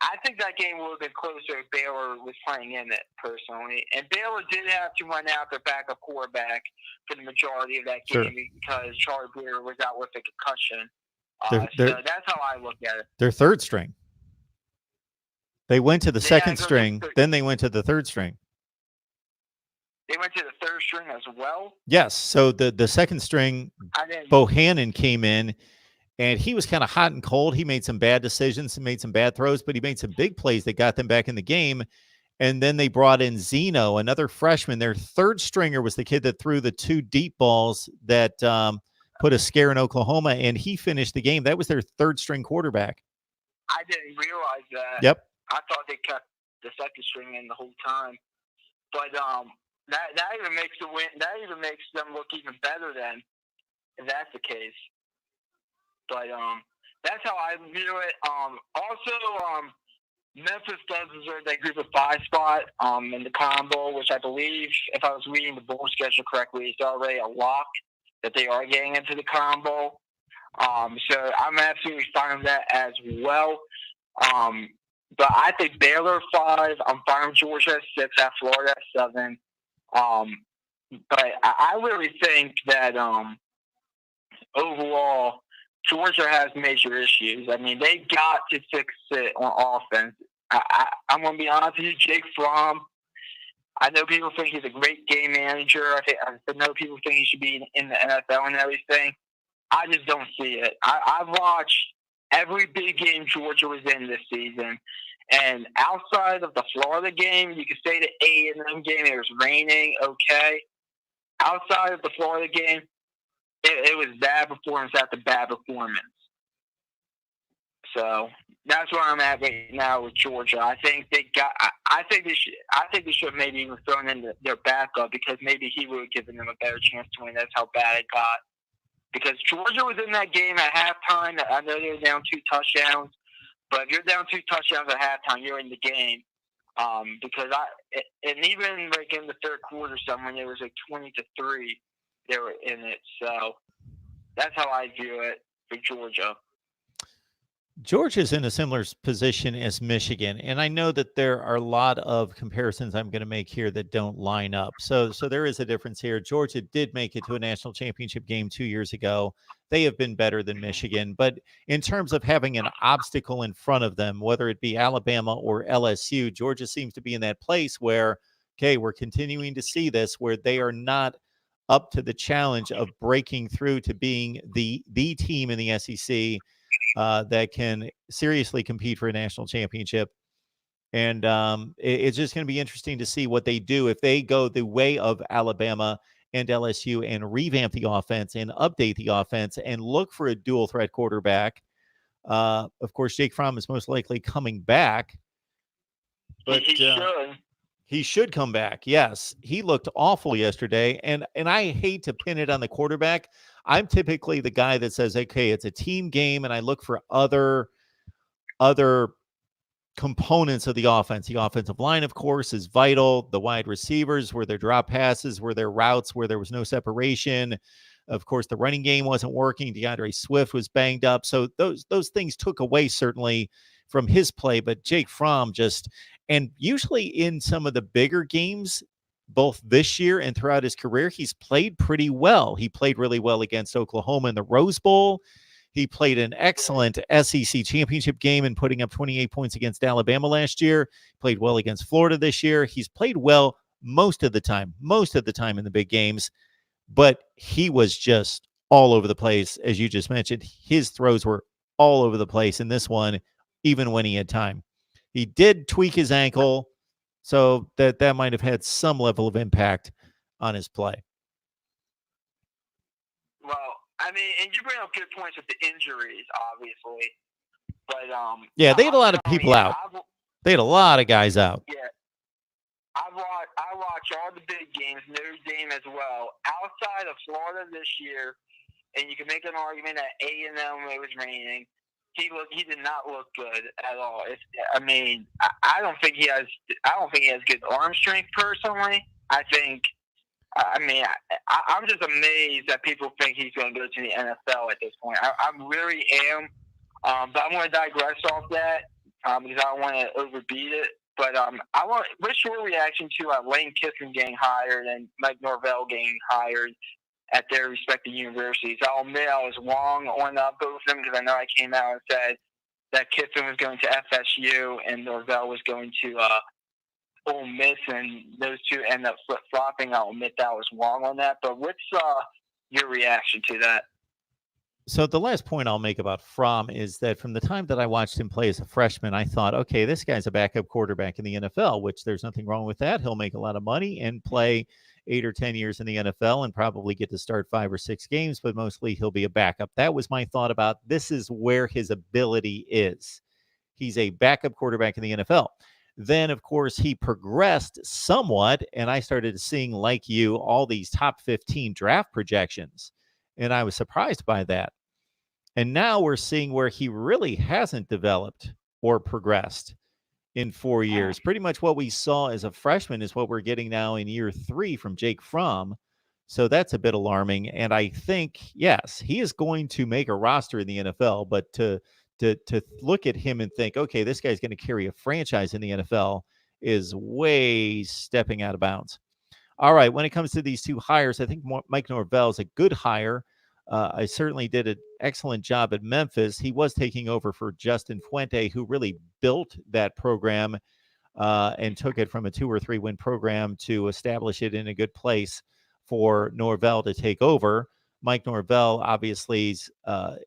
D: I think that game would have been closer if Baylor was playing in it, personally. And Baylor did have to run out their backup quarterback for the majority of that game because Charlie Brewer was out with a concussion. So that's how I look at it.
A: Their third string. They went to the second string, then they went to the third string.
D: They went to the third string as well?
A: Yes. So the second string, Bohannon came in, and he was kind of hot and cold. He made some bad decisions and made some bad throws, but he made some big plays that got them back in the game. And then they brought in Zeno, another freshman. Their third stringer was the kid that threw the 2 deep balls that put a scare in Oklahoma, and he finished the game. That was their third string quarterback.
D: I didn't realize that.
A: Yep.
D: I thought they kept the second string in the whole time. But that even makes the win. That even makes them look even better then, if that's the case. But that's how I view it. Also, Memphis does deserve that Group of 5 spot in the combo, which I believe, if I was reading the bowl schedule correctly, it's already a lock that they are getting into the combo. So I'm absolutely fine with that as well. But I think Baylor 5. I'm fine with Georgia at 6, at Florida at 7. But I really think that overall, Georgia has major issues. I mean, they got to fix it on offense. I'm going to be honest with you, Jake Fromm, I know people think he's a great game manager. I know people think he should be in the NFL and everything. I just don't see it. I've watched every big game Georgia was in this season. And outside of the Florida game, you could say the A&M game, it was raining, okay. Outside of the Florida game, it was bad performance after bad performance. So that's where I'm at right now with Georgia. I think they should have maybe even thrown in their backup, because maybe he would have given them a better chance to win. That's how bad it got. Because Georgia was in that game at halftime. I know they were down 2 touchdowns, but if you're down 2 touchdowns at halftime, you're in the game. And even like in the third quarter, when it was like 20-3, they were in it. So that's how I view it for Georgia.
A: Georgia's in a similar position as Michigan, and I know that there are a lot of comparisons I'm going to make here that don't line up. So there is a difference here. Georgia did make it to a national championship game 2 years ago. They have been better than Michigan, but in terms of having an obstacle in front of them, whether it be Alabama or LSU, Georgia seems to be in that place where, okay, we're continuing to see this, where they are not up to the challenge of breaking through to being the team in the SEC that can seriously compete for a national championship. And it's just going to be interesting to see what they do if they go the way of Alabama and LSU and revamp the offense and update the offense and look for a dual threat quarterback. Of course, Jake Fromm is most likely coming back. But he should come back. Yes, he looked awful yesterday, and I hate to pin it on the quarterback. I'm typically the guy that says, okay, it's a team game, and I look for other components of the offense. The offensive line, of course, is vital. The wide receivers, where their drop passes, where their routes, where there was no separation. Of course, the running game wasn't working. DeAndre Swift was banged up. So those things took away certainly from his play, but Jake Fromm and usually in some of the bigger games, both this year and throughout his career, he's played pretty well. He played really well against Oklahoma in the Rose Bowl. He played an excellent SEC championship game and putting up 28 points against Alabama last year. Played well against Florida this year. He's played well most of the time in the big games, but he was just all over the place. As you just mentioned, his throws were all over the place in this one, even when he had time. He did tweak his ankle, so that might have had some level of impact on his play.
D: Well, I mean, and you bring up good points with the injuries, obviously. But
A: yeah, they had a lot of people out. They had a lot of guys out.
D: Yeah, I watch all the big games, Notre Dame as well. Outside of Florida this year, and you can make an argument that A&M, it was raining. He did not look good at all. I don't think he has good arm strength personally. I'm just amazed that people think he's going to go to the NFL at this point. I really am. But I'm going to digress off that because I don't want to overbeat it. But what's your reaction to Lane Kiffin getting hired and Mike Norvell getting hired at their respective universities? I'll admit I was wrong on both of them, because I know I came out and said that Kiffin was going to FSU and Norvell was going to Ole Miss, and those two end up flip-flopping. I'll admit that I was wrong on that. But what's your reaction to that?
A: So the last point I'll make about Fromm is that from the time that I watched him play as a freshman, I thought, okay, this guy's a backup quarterback in the NFL, which there's nothing wrong with that. He'll make a lot of money and play 8 or 10 years in the NFL and probably get to start 5 or 6 games, but mostly he'll be a backup. That was my thought about this is where his ability is. He's a backup quarterback in the NFL. Then, of course, he progressed somewhat, and I started seeing, like you, all these top 15 draft projections, and I was surprised by that. And now we're seeing where he really hasn't developed or progressed in 4 years. Pretty much what we saw as a freshman is what we're getting now in year 3 from Jake Fromm. So that's a bit alarming. And I think, yes, he is going to make a roster in the NFL, but to look at him and think, okay, this guy's going to carry a franchise in the NFL is way stepping out of bounds. All right, when it comes to these two hires, I think Mike Norvell is a good hire. I certainly did an excellent job at Memphis. He was taking over for Justin Fuente, who really built that program and took it from a 2 or 3 win program to establish it in a good place for Norvell to take over. Mike Norvell, obviously,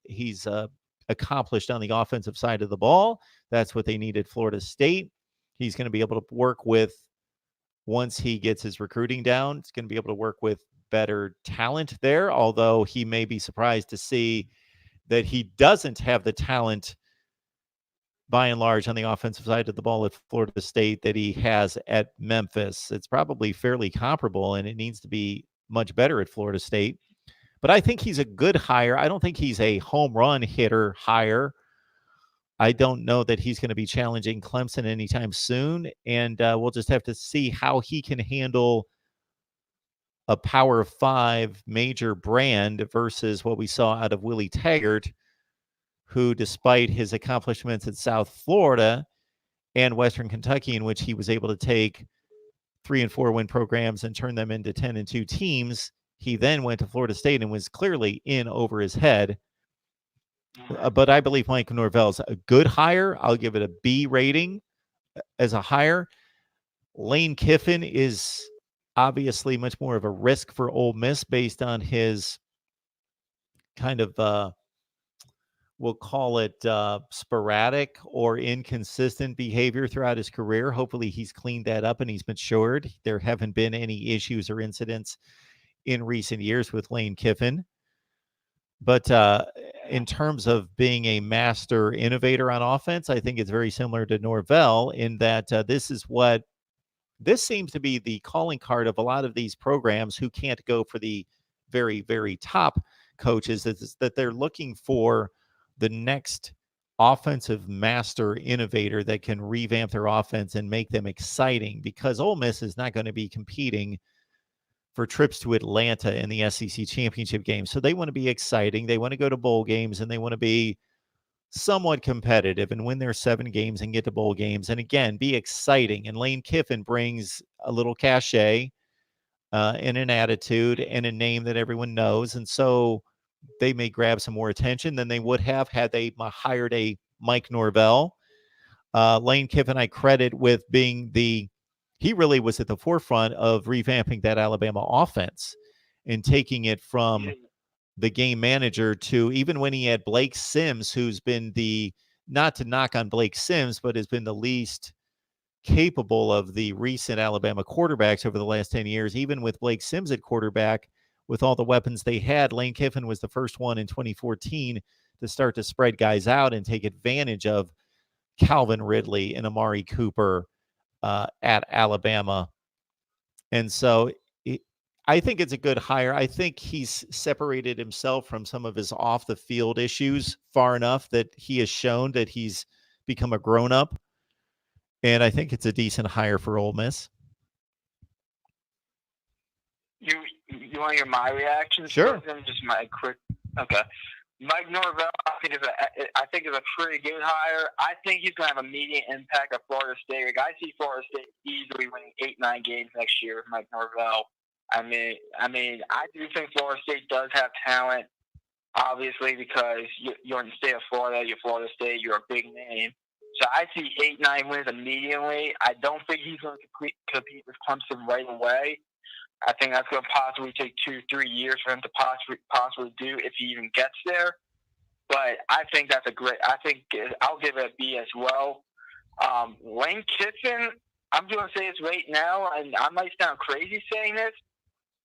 A: he's accomplished on the offensive side of the ball. That's what they need at Florida State. He's going to be able to work with, once he gets his recruiting down, it's going to be able to work with better talent there, although he may be surprised to see that he doesn't have the talent by and large on the offensive side of the ball at Florida State that he has at Memphis. It's probably fairly comparable, and it needs to be much better at Florida State. But I think he's a good hire. I don't think he's a home run hitter hire. I don't know that he's going to be challenging Clemson anytime soon, and we'll just have to see how he can handle a Power 5 major brand versus what we saw out of Willie Taggart, who, despite his accomplishments at South Florida and Western Kentucky, in which he was able to take 3 and 4 win programs and turn them into 10 and 2 teams, he then went to Florida State and was clearly in over his head. But I believe Mike Norvell is a good hire. I'll give it a B rating as a hire. Lane Kiffin is obviously much more of a risk for Ole Miss based on his kind of, we'll call it sporadic or inconsistent behavior throughout his career. Hopefully he's cleaned that up and he's matured. There haven't been any issues or incidents in recent years with Lane Kiffin. But in terms of being a master innovator on offense, I think it's very similar to Norvell in that this seems to be the calling card of a lot of these programs who can't go for the very, very top coaches, is that they're looking for the next offensive master innovator that can revamp their offense and make them exciting, because Ole Miss is not going to be competing for trips to Atlanta in the SEC championship game. So they want to be exciting. They want to go to bowl games and they want to be somewhat competitive and win their 7 games and get to bowl games. And again, be exciting. And Lane Kiffin brings a little cachet and an attitude and a name that everyone knows. And so they may grab some more attention than they would have had they hired a Mike Norvell. Lane Kiffin, I credit with being he really was at the forefront of revamping that Alabama offense and taking it from the game manager to, even when he had Blake Sims, who's been not to knock on Blake Sims, but has been the least capable of the recent Alabama quarterbacks over the last 10 years. Even with Blake Sims at quarterback, with all the weapons they had, Lane Kiffin was the first one in 2014 to start to spread guys out and take advantage of Calvin Ridley and Amari Cooper at Alabama. And so I think it's a good hire. I think he's separated himself from some of his off the field issues far enough that he has shown that he's become a grown up. And I think it's a decent hire for Ole Miss.
D: You want to hear my reaction?
A: Sure.
D: Just my quick. Okay. Mike Norvell, I think is a pretty good hire. I think he's going to have a immediate impact at Florida State. Like, I see Florida State easily winning 8-9 games next year with Mike Norvell. I mean, I do think Florida State does have talent, obviously, because you're in the state of Florida, you're Florida State, you're a big name. So I see 8-9 wins immediately. I don't think he's going to compete with Clemson right away. I think that's going to possibly take 2-3 years for him to possibly do if he even gets there. But I think that's I think I'll give it a B as well. Lane Kiffin, I'm going to say this right now, and I might sound crazy saying this.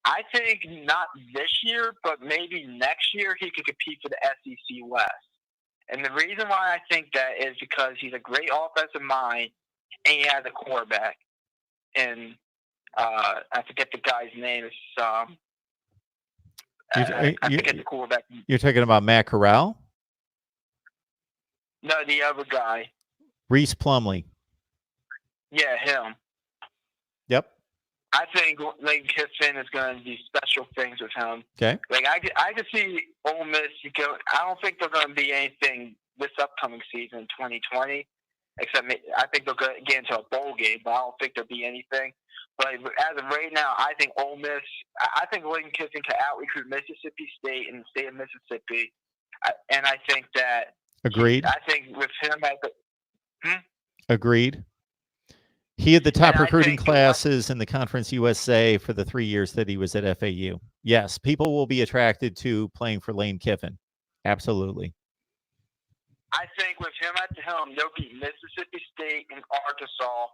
D: I think not this year, but maybe next year he could compete for the SEC West. And the reason why I think that is because he's a great offensive mind, and he has a quarterback. And I forget the guy's name. It's I forget the quarterback.
A: You're talking about Matt Corral?
D: No, the other guy.
A: Reese Plumlee.
D: Yeah, him.
A: Yep.
D: I think Lane Kiffin is going to do special things with him.
A: Okay.
D: Like I could see Ole Miss. I don't think they're going to be anything this upcoming season, 2020. Except I think they'll get into a bowl game, but I don't think there'll be anything. But as of right now, I think Ole Miss. I think Lane Kiffin can out-recruit Mississippi State and the state of Mississippi, and I think that.
A: Agreed.
D: I think with him at the.
A: Agreed. He had the top recruiting classes in the Conference USA for the 3 years that he was at FAU. Yes, people will be attracted to playing for Lane Kiffin. Absolutely.
D: I think with him at the helm, they'll beat Mississippi State and Arkansas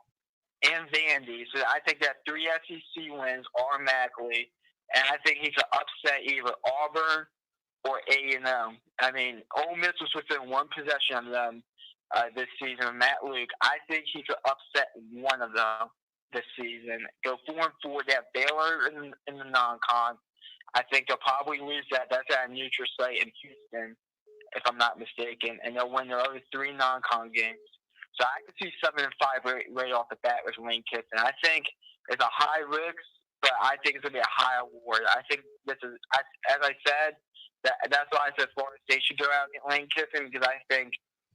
D: and Vandy. So I think that 3 SEC wins automatically, and I think he could upset either Auburn or A&M. I mean, Ole Miss was within one possession of them this season. Matt Luke, I think he could upset one of them this season. Go 4-4. They have Baylor in the non-con. I think they'll probably lose that. That's at a neutral site in Houston, if I'm not mistaken, and they'll win their other 3 non-con games. So I could see 7-5 right off the bat with Lane Kiffin. I think it's a high risk, but I think it's going to be a high award. I think this is, as I said, that's why I said Florida State should go out and get Lane Kiffin, because I think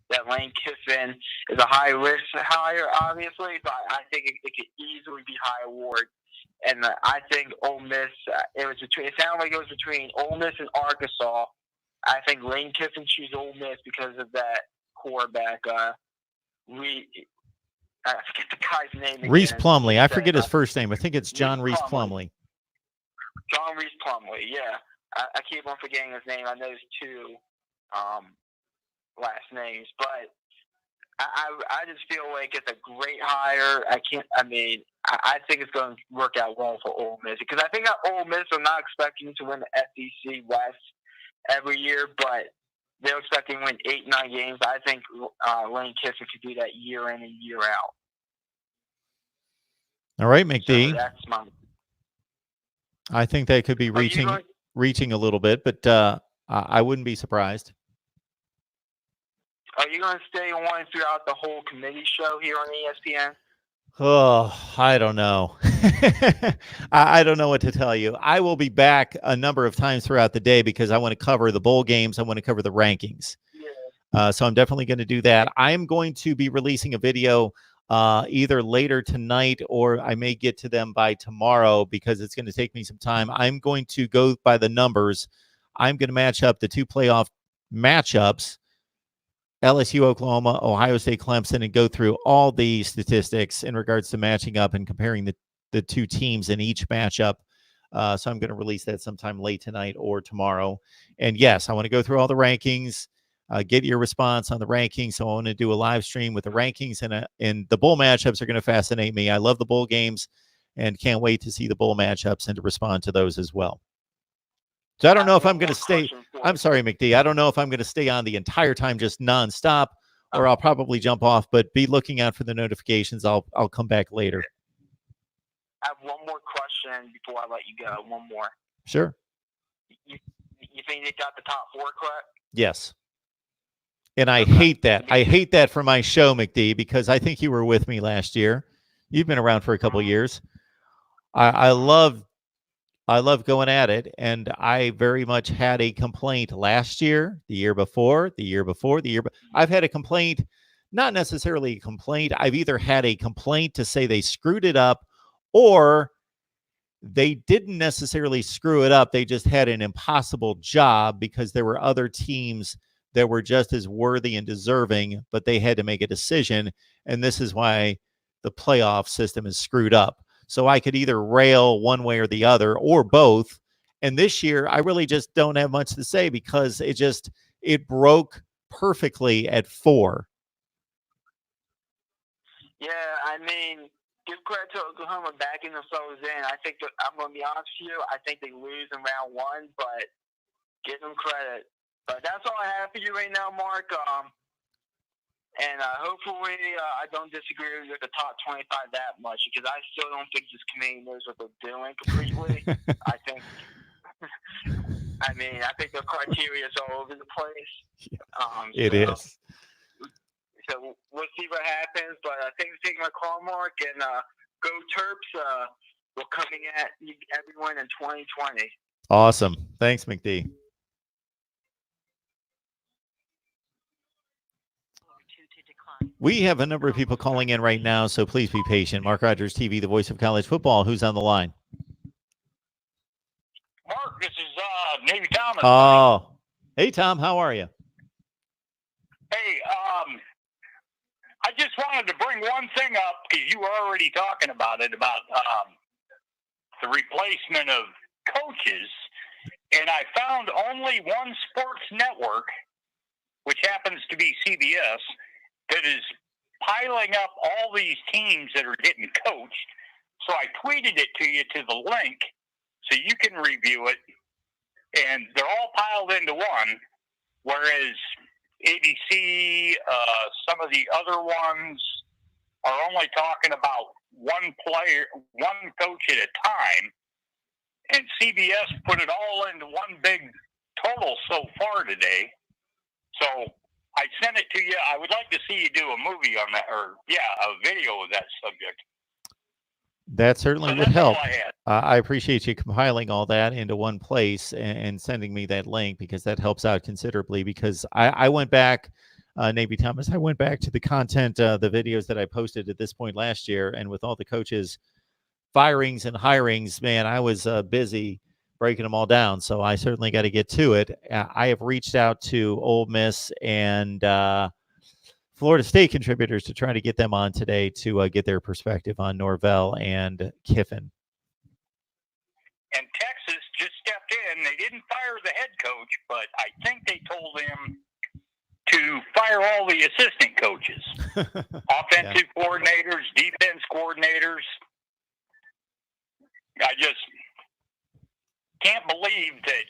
D: that Lane Kiffin is a high risk hire, obviously, but I think it could easily be high award. And I think Ole Miss, it sounded like it was between Ole Miss and Arkansas. I think Lane Kiffin chooses Ole Miss because of that quarterback. I forget the guy's name again.
A: Reese Plumlee. I forget his first name. I think it's John Reese Plumlee.
D: John Reese Plumlee, yeah. I keep on forgetting his name. I know his 2 last names, but I just feel like it's a great hire. I think it's going to work out well for Ole Miss, because I think that Ole Miss are not expecting to win the SEC West every year, but they're expecting to win 8-9 games. I think Lane Kiffin could do that year in and year out.
A: All right, McD.
D: So that's my.
A: I think they could be reaching a little bit, but I wouldn't be surprised.
D: Are you going to stay on throughout the whole committee show here on ESPN?
A: Oh, I don't know. I don't know what to tell you. I will be back a number of times throughout the day because I want to cover the bowl games. I want to cover the rankings. Yeah. So I'm definitely going to do that. I'm going to be releasing a video either later tonight, or I may get to them by tomorrow because it's going to take me some time. I'm going to go by the numbers. I'm going to match up the 2 playoff matchups, LSU, Oklahoma, Ohio State, Clemson, and go through all the statistics in regards to matching up and comparing the 2 teams in each matchup. So I'm going to release that sometime late tonight or tomorrow. And yes, I want to go through all the rankings, get your response on the rankings. So I want to do a live stream with the rankings, and the bowl matchups are going to fascinate me. I love the bowl games and can't wait to see the bowl matchups and to respond to those as well. So I don't know if I'm going to stay. I'm sorry, McD. I don't know if I'm going to stay on the entire time, just nonstop, or I'll probably jump off. But be looking out for the notifications. I'll come back later.
D: I have one more question before I let you go. One more.
A: Sure.
D: You think they got the top 4 correct?
A: Yes. And I hate that. I hate that for my show, McD, because I think you were with me last year. You've been around for a couple of years. I love going at it, and I very much had a complaint last year, the year before. I've had a complaint, not necessarily a complaint. I've either had a complaint to say they screwed it up, or they didn't necessarily screw it up. They just had an impossible job because there were other teams that were just as worthy and deserving, but they had to make a decision, and this is why the playoff system is screwed up. So I could either rail one way or the other, or both. And this year, I really just don't have much to say because it broke perfectly at 4.
D: Yeah, I mean, give credit to Oklahoma backing themselves in. I think I'm going to be honest with you. I think they lose in round 1, but give them credit. But that's all I have for you right now, Mark. And hopefully I don't disagree with the top 25 that much, because I still don't think this committee knows what they're doing completely. I think the criteria is all over the place.
A: It is.
D: So we'll see what happens. But thanks for taking my call, Mark. And go Terps. We're coming at everyone in 2020.
A: Awesome. Thanks, McD. We have a number of people calling in right now, so please be patient. Mark Rogers TV, the voice of college football. Who's on the line?
E: Mark, this is Navy Thomas.
A: Oh, hey, Tom. How are you?
E: Hey, I just wanted to bring one thing up, because you were already talking about it, about the replacement of coaches. And I found only one sports network, which happens to be CBS, that is piling up all these teams that are getting coached. So I tweeted it to you to the link so you can review it. And they're all piled into one, whereas ABC, some of the other ones are only talking about one player, one coach at a time. And CBS put it all into one big total so far today. So I sent it to you. I would like to see you do a movie on that, or a video of that subject.
A: That certainly would help.
E: All I had.
A: I appreciate you compiling all that into one place and sending me that link, because that helps out considerably. Because I went back, Navy Thomas, I went back to the content, the videos that I posted at this point last year, and with all the coaches' firings and hirings, man, I was busy breaking them all down. So I certainly got to get to it. I have reached out to Ole Miss and Florida State contributors to try to get them on today to get their perspective on Norvell and Kiffin.
E: And Texas just stepped in. They didn't fire the head coach, but I think they told him to fire all the assistant coaches, offensive coordinators, defense coordinators. I just can't believe that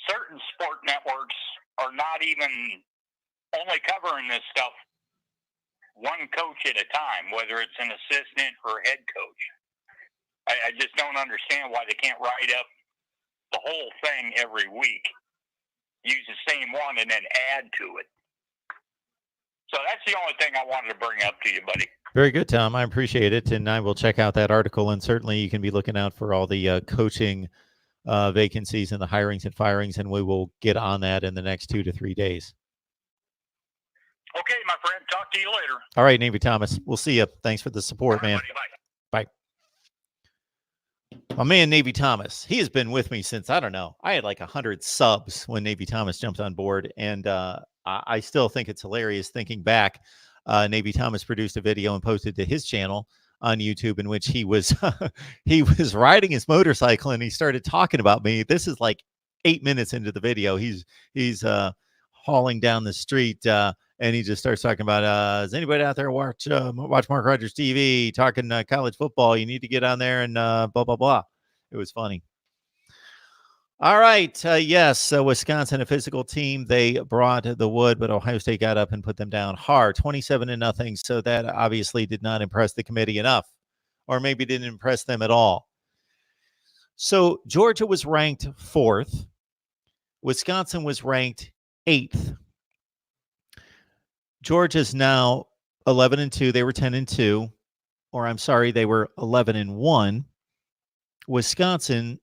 E: certain sport networks are not even only covering this stuff one coach at a time, whether it's an assistant or head coach. I just don't understand why they can't write up the whole thing every week, use the same one, and then add to it. So that's the only thing I wanted to bring up to you, buddy.
A: Very good, Tom. I appreciate it, and I will check out that article. And certainly, you can be looking out for all the coaching vacancies and the hirings and firings, and we will get on that in the next 2 to 3 days.
E: Okay, my friend. Talk to you later.
A: All right, Navy Thomas. We'll see you. Thanks for the support, man.
E: Buddy, bye.
A: My man, Navy Thomas, he has been with me since, I don't know, I had like 100 subs when Navy Thomas jumped on board. And I still think it's hilarious thinking back. Navy Thomas produced a video and posted to his channel on YouTube in which he was he was riding his motorcycle and he started talking about me. This is like 8 minutes into the video. He's hauling down the street and he just starts talking about, does anybody out there watch Mark Rogers TV, talking college football? You need to get on there and blah, blah, blah. It was funny. All right. Yes. Wisconsin, a physical team. They brought the wood, but Ohio State got up and put them down hard, 27-0. So that obviously did not impress the committee enough, or maybe didn't impress them at all. So Georgia was ranked 4th. Wisconsin was ranked 8th. Georgia's now 11-2. They were 10-2, or I'm sorry, they were 11-1. Wisconsin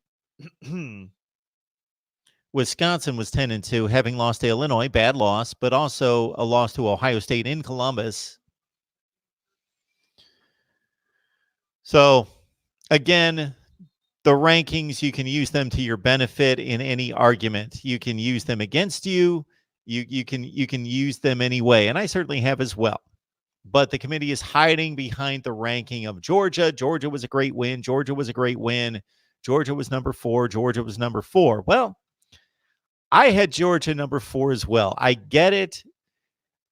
A: was 10-2, having lost to Illinois, bad loss, but also a loss to Ohio State in Columbus. So, again, the rankings, you can use them to your benefit in any argument. You can use them against you. You can use them anyway, and I certainly have as well. But the committee is hiding behind the ranking of Georgia. Georgia was a great win. Georgia was a great win. Georgia was number 4. Georgia was number 4. Well, I had Georgia number 4 as well. I get it,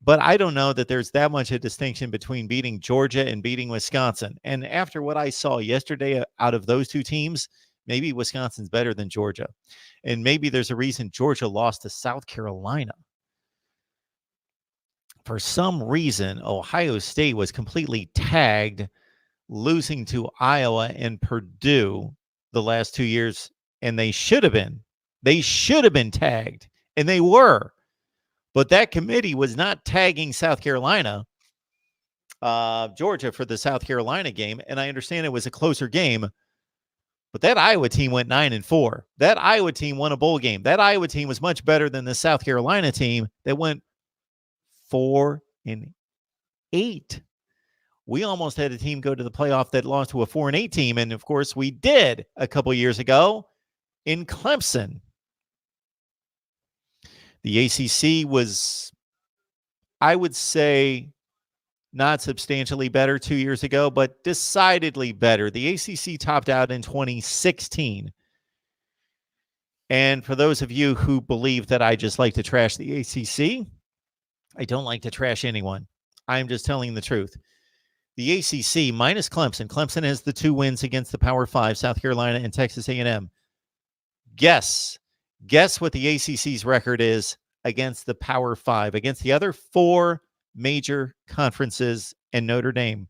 A: but I don't know that there's that much a distinction between beating Georgia and beating Wisconsin. And after what I saw yesterday out of those two teams, Maybe Wisconsin's better than Georgia. And maybe there's a reason Georgia lost to South Carolina. For some reason, Ohio State was completely tagged, losing to Iowa and Purdue the last 2 years, and they should have been. They should have been tagged, and they were. But that committee was not tagging South Carolina, Georgia for the South Carolina game, and I understand it was a closer game. But that Iowa team went 9-4. That Iowa team won a bowl game. That Iowa team was much better than the South Carolina team that went 4-8. We almost had a team go to the playoff that lost to a 4-8 team, and of course we did a couple years ago in Clemson. The ACC was, I would say, not substantially better 2 years ago, but decidedly better. The ACC topped out in 2016. And for those of you who believe that I just like to trash the ACC, I don't like to trash anyone. I'm just telling the truth. The ACC minus Clemson. Clemson has the 2 wins against the Power 5, South Carolina and Texas A&M. Guess what the ACC's record is against the Power 5, against the other 4 major conferences and Notre Dame.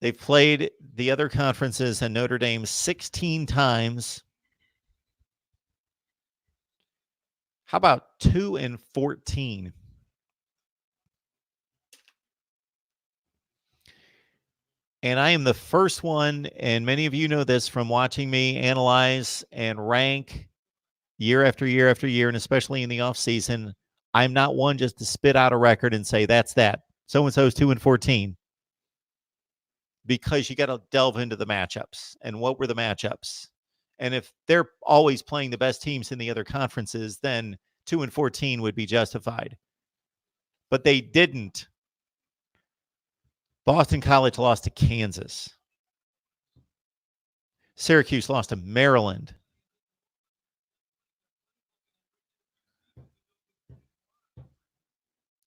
A: They've played the other conferences and Notre Dame 16 times. How about 2-14? And I am the first one, and many of you know this from watching me analyze and rank year after year after year, and especially in the offseason. I'm not one just to spit out a record and say, that's that. So-and-so's 2-14. Because you got to delve into the matchups. And what were the matchups? And if they're always playing the best teams in the other conferences, then 2-14 would be justified. But they didn't. Boston College lost to Kansas. Syracuse lost to Maryland.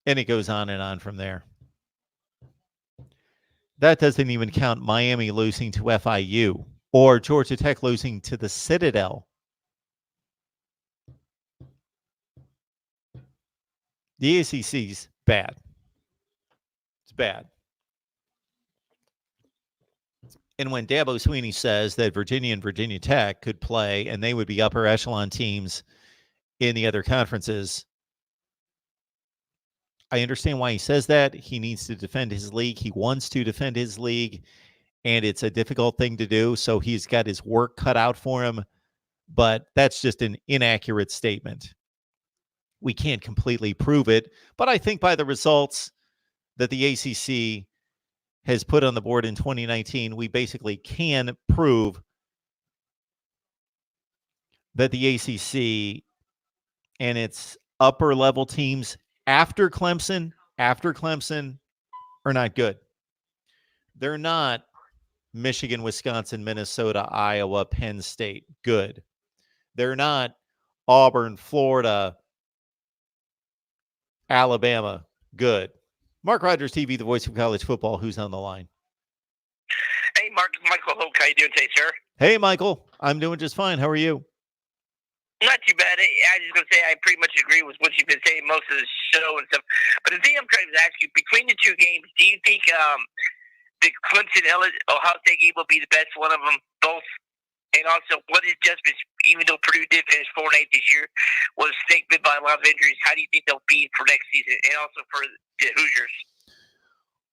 A: And it goes on and on from there. That doesn't even count Miami losing to FIU or Georgia Tech losing to the Citadel. The ACC's bad. It's bad. And when Dabo Swinney says that Virginia and Virginia Tech could play and they would be upper echelon teams in the other conferences, I understand why he says that. He needs to defend his league. He wants to defend his league, and it's a difficult thing to do. So he's got his work cut out for him, but that's just an inaccurate statement. We can't completely prove it, but I think by the results that the ACC has put on the board in 2019, we basically can prove that the ACC and its upper level teams after Clemson are not good. They're not Michigan, Wisconsin, Minnesota, Iowa, Penn State good. They're not Auburn, Florida, Alabama good. MarkRogersTV, the voice of college football. Who's on the line?
F: Hey, Michael Hoke. How you doing today, sir?
A: Hey, Michael. I'm doing just fine. How are you?
F: Not too bad. I was just going to say I pretty much agree with what you've been saying most of the show and stuff. But the thing I'm trying to ask you, between the 2 games, do you think the Clemson Ohio State game will be the best one of them both? And also, what adjustments, even though Purdue did finish 4-8 this year, was snakemen by a lot of injuries, how do you think they'll be for next season and also for the Hoosiers?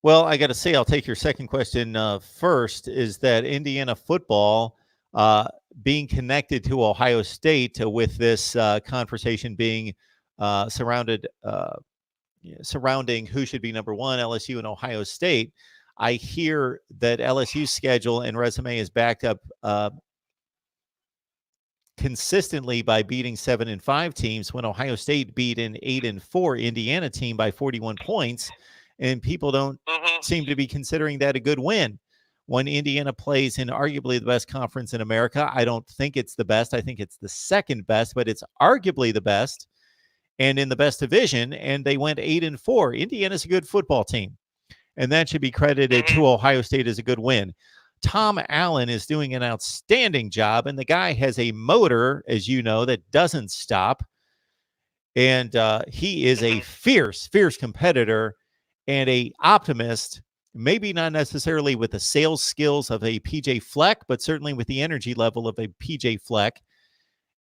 A: Well, I got to say, I'll take your second question first, is that Indiana football being connected to Ohio State with this conversation being surrounding who should be number 1, LSU and Ohio State. I hear that LSU's schedule and resume is backed up consistently by beating 7-5 teams when Ohio State beat an 8-4 Indiana team by 41 points. And people don't seem to be considering that a good win. When Indiana plays in arguably the best conference in America, I don't think it's the best. I think it's the second best, but it's arguably the best and in the best division. And they went 8-4. Indiana's a good football team. and that should be credited to Ohio State as a good win. Tom Allen is doing an outstanding job, and the guy has a motor, as you know, that doesn't stop. And he is a fierce competitor and a optimist, maybe not necessarily with the sales skills of a PJ Fleck, but certainly with the energy level of a PJ Fleck.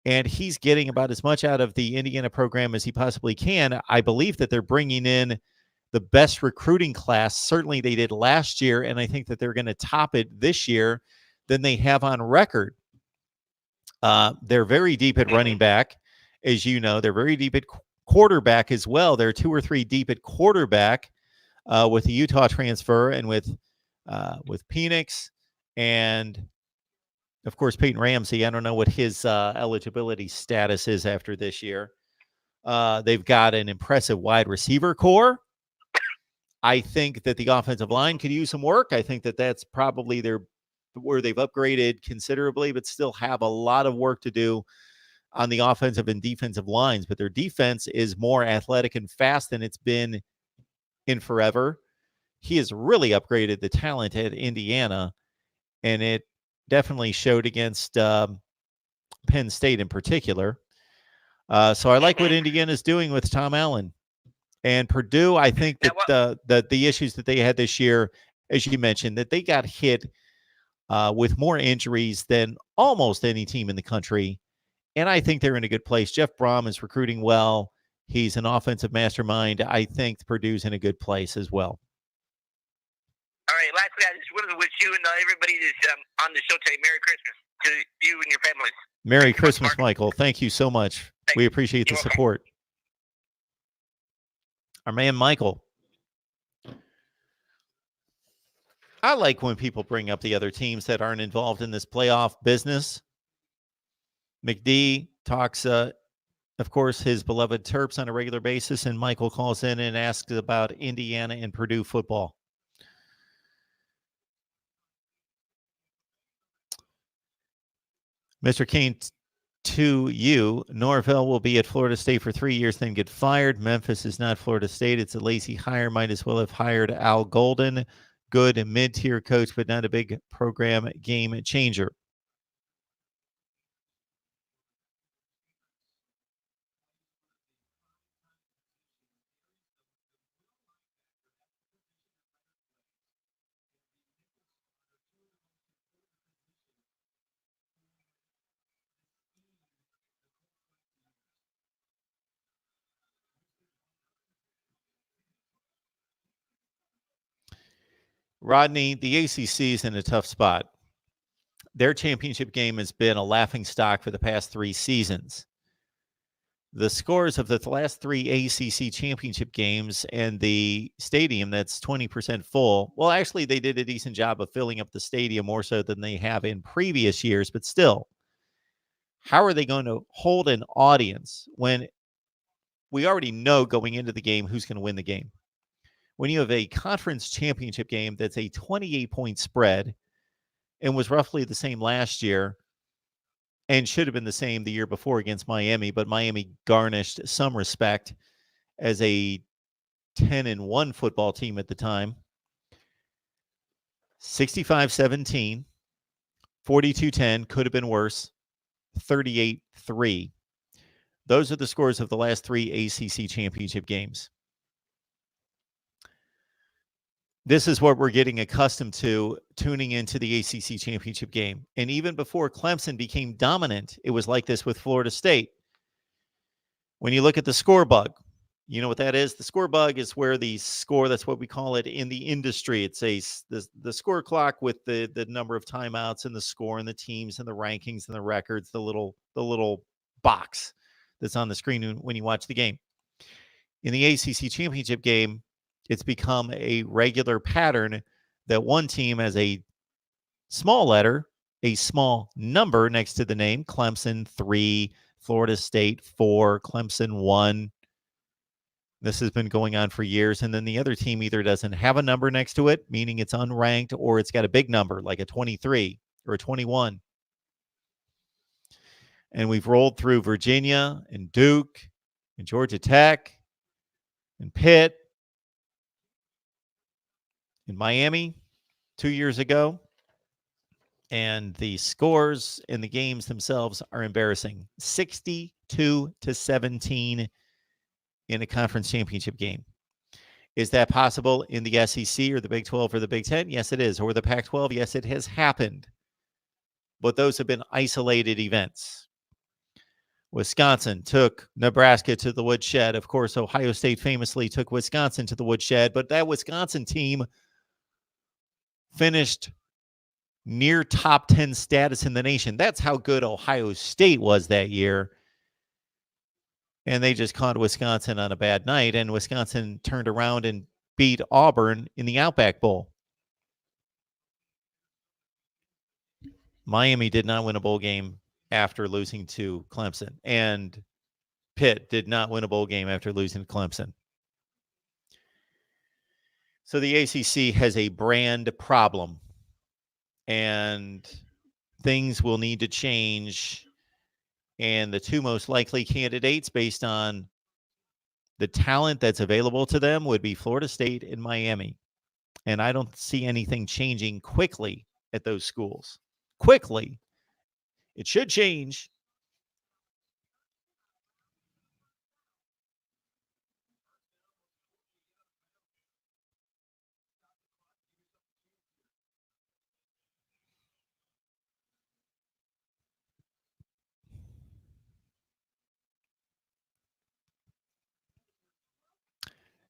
A: And he's getting about as much out of the Indiana program as he possibly can. I believe that they're bringing in the best recruiting class. Certainly they did last year, and I think that they're going to top it this year than they have on record. They're very deep at running back, as you know. They're very deep at quarterback as well. They're 2 or 3 deep at quarterback with the Utah transfer and with Penix and, of course, Peyton Ramsey. I don't know what his eligibility status is after this year. They've got an impressive wide receiver core. I think that the offensive line could use some work. I think that that's probably where they've upgraded considerably, but still have a lot of work to do on the offensive and defensive lines. But their defense is more athletic and fast than it's been in forever. He has really upgraded the talent at Indiana, and it definitely showed against Penn State in particular. So I like what Indiana's doing with Tom Allen. And Purdue, I think that the issues that they had this year, as you mentioned, that they got hit with more injuries than almost any team in the country. And I think they're in a good place. Jeff Brom is recruiting well. He's an offensive mastermind. I think Purdue's in a good place as well.
F: All right, lastly, I just wanted to wish you and everybody that's on the show today Merry Christmas to you and your families.
A: Merry Christmas, Michael. Thank you so much. We appreciate the support. Our man, Michael. I like when people bring up the other teams that aren't involved in this playoff business. McD talks, of course, his beloved Terps on a regular basis, and Michael calls in and asks about Indiana and Purdue football. Mr. Kane, to you, Norvell will be at Florida State for 3 years, then get fired. Memphis is not Florida State. It's a lazy hire. Might as well have hired Al Golden. Good mid-tier coach, but not a big program game changer. Rodney, the ACC is in a tough spot. Their championship game has been a laughingstock for the past 3 seasons. The scores of the last 3 ACC championship games and the stadium that's 20% full. Well, actually, they did a decent job of filling up the stadium more so than they have in previous years, but still, how are they going to hold an audience when we already know going into the game who's going to win the game? When you have a conference championship game that's a 28-point spread and was roughly the same last year and should have been the same the year before against Miami, but Miami garnished some respect as a 10-1 football team at the time. 65-17, 42-10, could have been worse, 38-3. Those are the scores of the last 3 ACC championship games. This is what we're getting accustomed to tuning into the ACC championship game. And even before Clemson became dominant, it was like this with Florida State. When you look at the score bug, you know what that is? The score bug is where the score, that's what we call it in the industry. It's the score clock with the number of timeouts and the score and the teams and the rankings and the records, the little box that's on the screen when you watch the game. In the ACC championship game, it's become a regular pattern that one team has a small letter, a small number next to the name. Clemson 3, Florida State 4, Clemson 1. This has been going on for years. And then the other team either doesn't have a number next to it, meaning it's unranked, or it's got a big number like a 23 or a 21. And we've rolled through Virginia and Duke and Georgia Tech and Pitt in Miami 2 years ago. And the scores in the games themselves are embarrassing. 62-17 in a conference championship game. Is that possible in the SEC or the Big 12 or the Big 10? Yes, it is. Or the Pac 12? Yes, it has happened. But those have been isolated events. Wisconsin took Nebraska to the woodshed. Of course, Ohio State famously took Wisconsin to the woodshed, but that Wisconsin team finished near top 10 status in the nation. That's how good Ohio State was that year. And they just caught Wisconsin on a bad night, and Wisconsin turned around and beat Auburn in the Outback Bowl. Miami did not win a bowl game after losing to Clemson, and Pitt did not win a bowl game after losing to Clemson. So the ACC has a brand problem, and things will need to change. And the two most likely candidates based on the talent that's available to them would be Florida State and Miami. And I don't see anything changing quickly at those schools. Quickly. It should change.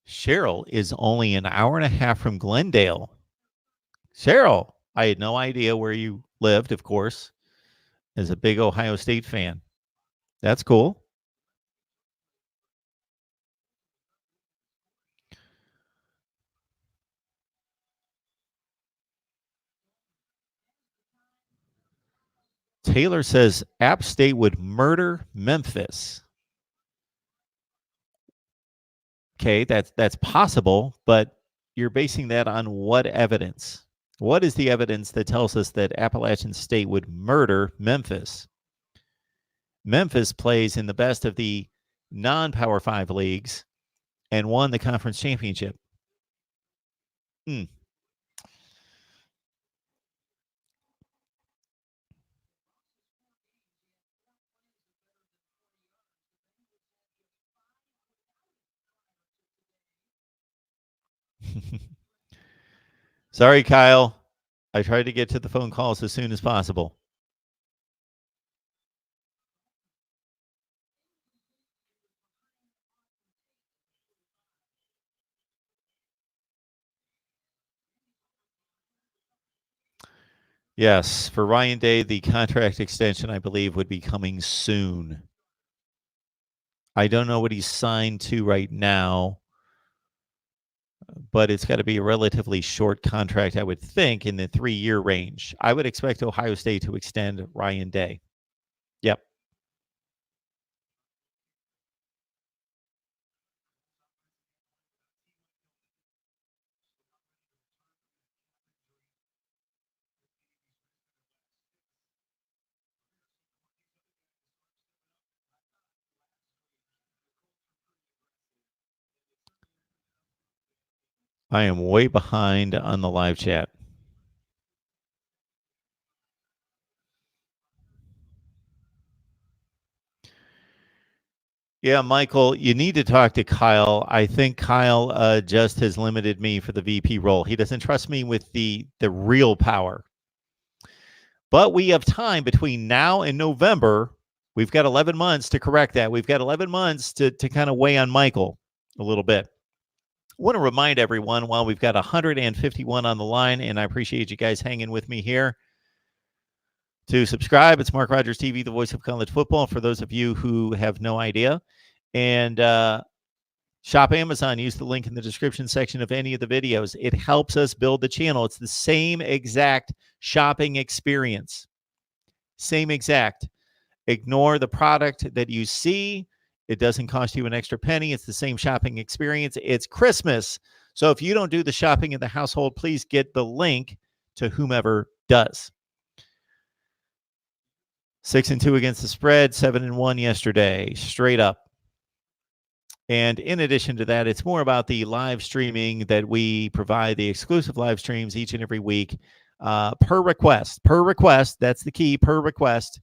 A: Cheryl is only an hour and a half from Glendale. Cheryl, I had no idea where you lived, of course, as a big Ohio State fan. That's cool. Taylor says App State would murder Memphis. Okay, that's possible, but you're basing that on what evidence? What is the evidence that tells us that Appalachian State would murder Memphis? Memphis plays in the best of the non-Power 5 leagues and won the conference championship. Sorry, Kyle. I tried to get to the phone calls as soon as possible. Yes, for Ryan Day, the contract extension, I believe, would be coming soon. I don't know what he's signed to right now, but it's got to be a relatively short contract, I would think, in the 3-year range. I would expect Ohio State to extend Ryan Day. Yep. I am way behind on the live chat. Yeah, Michael, you need to talk to Kyle. I think Kyle just has limited me for the VP role. He doesn't trust me with the real power. But we have time between now and November. We've got 11 months to correct that. We've got 11 months to kind of weigh on Michael a little bit. I want to remind everyone, while we've got 151 on the line, and I appreciate you guys hanging with me here, to subscribe. It's Mark Rogers TV, the voice of college football, for those of you who have no idea. And shop Amazon. Use the link in the description section of any of the videos. It helps us build the channel. It's the same exact shopping experience. Same exact. Ignore the product that you see. It doesn't cost you an extra penny. It's the same shopping experience. It's Christmas. So if you don't do the shopping in the household, please get the link to whomever does. 6-2 against the spread, 7-1 yesterday, straight up. And in addition to that, it's more about the live streaming that we provide, the exclusive live streams each and every week per request. Per request, that's the key, per request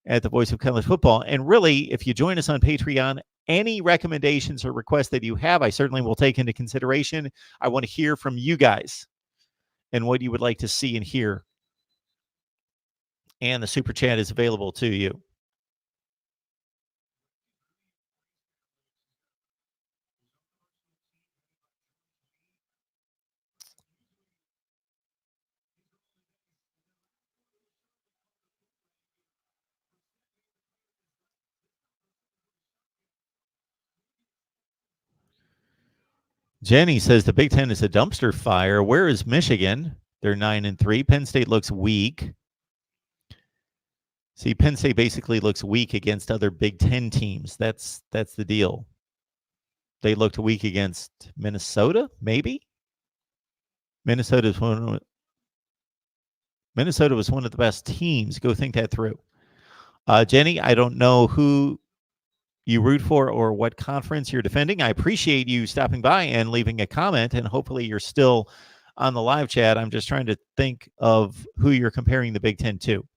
A: at the Voice of College Football. And really, if you join us on Patreon, any recommendations or requests that you have, I certainly will take into consideration. I want to hear from you guys and what you would like to see and hear. And the super chat is available to you. Jenny says the Big Ten is a dumpster fire. Where is Michigan? They're 9-3. Penn State looks weak. See, Penn State basically looks weak against other Big Ten teams. That's the deal. They looked weak against Minnesota, maybe. Minnesota was one of the best teams. Go think that through. Jenny, I don't know who you root for or what conference you're defending. I appreciate you stopping by and leaving a comment, and hopefully you're still on the live chat. I'm just trying to think of who you're comparing the Big Ten to.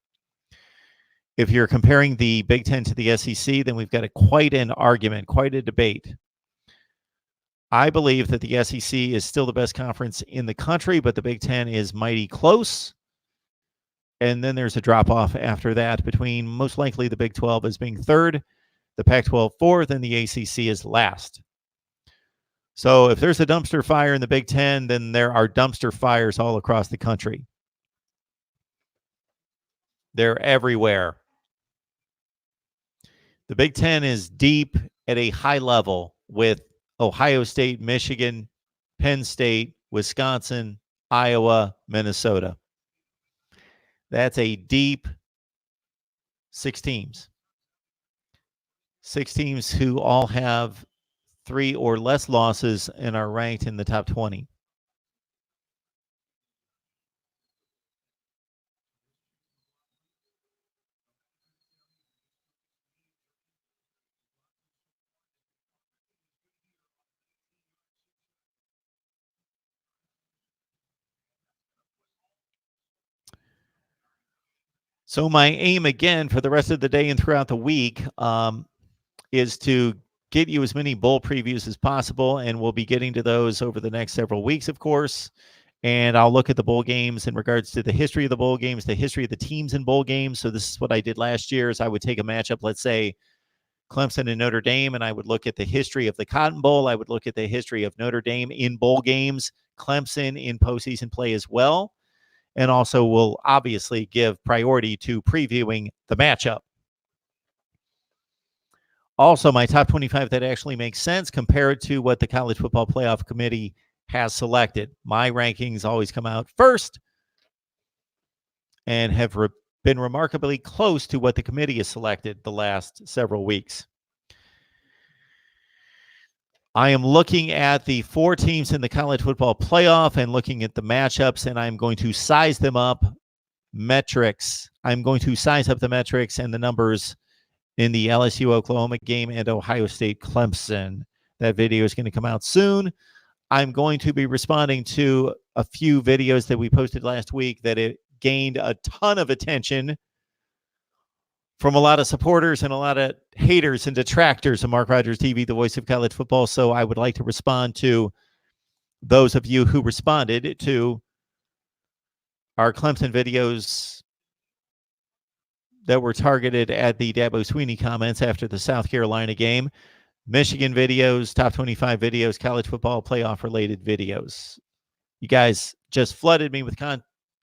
A: If you're comparing the Big Ten to the SEC, then we've got quite an argument, quite a debate. I believe that the SEC is still the best conference in the country, but the Big Ten is mighty close. And then there's a drop-off after that between most likely the Big 12 as being third, the Pac-12 fourth, and the ACC is last. So if there's a dumpster fire in the Big Ten, then there are dumpster fires all across the country. They're everywhere. The Big Ten is deep at a high level with Ohio State, Michigan, Penn State, Wisconsin, Iowa, Minnesota. That's a deep 6 teams. 6 teams who all have 3 or less losses and are ranked in the top 20. So my aim again for the rest of the day and throughout the week is to get you as many bowl previews as possible, and we'll be getting to those over the next several weeks, of course. And I'll look at the bowl games in regards to the history of the bowl games, the history of the teams in bowl games. So this is what I did last year is I would take a matchup, let's say Clemson and Notre Dame, and I would look at the history of the Cotton Bowl. I would look at the history of Notre Dame in bowl games, Clemson in postseason play as well. And also will obviously give priority to previewing the matchup. Also, my top 25 that actually makes sense compared to what the College Football Playoff Committee has selected. My rankings always come out first and have been remarkably close to what the committee has selected the last several weeks. I am looking at the 4 teams in the College Football Playoff and looking at the matchups, and I'm going to size them up metrics. I'm going to size up the metrics and the numbers in the LSU-Oklahoma game and Ohio State-Clemson. That video is going to come out soon. I'm going to be responding to a few videos that we posted last week that it gained a ton of attention from a lot of supporters and a lot of haters and detractors of MarkRogersTV, the voice of college football. So I would like to respond to those of you who responded to our Clemson videos that were targeted at the Dabo Sweeney comments after the South Carolina game, Michigan videos, top 25 videos, college football playoff related videos. You guys just flooded me with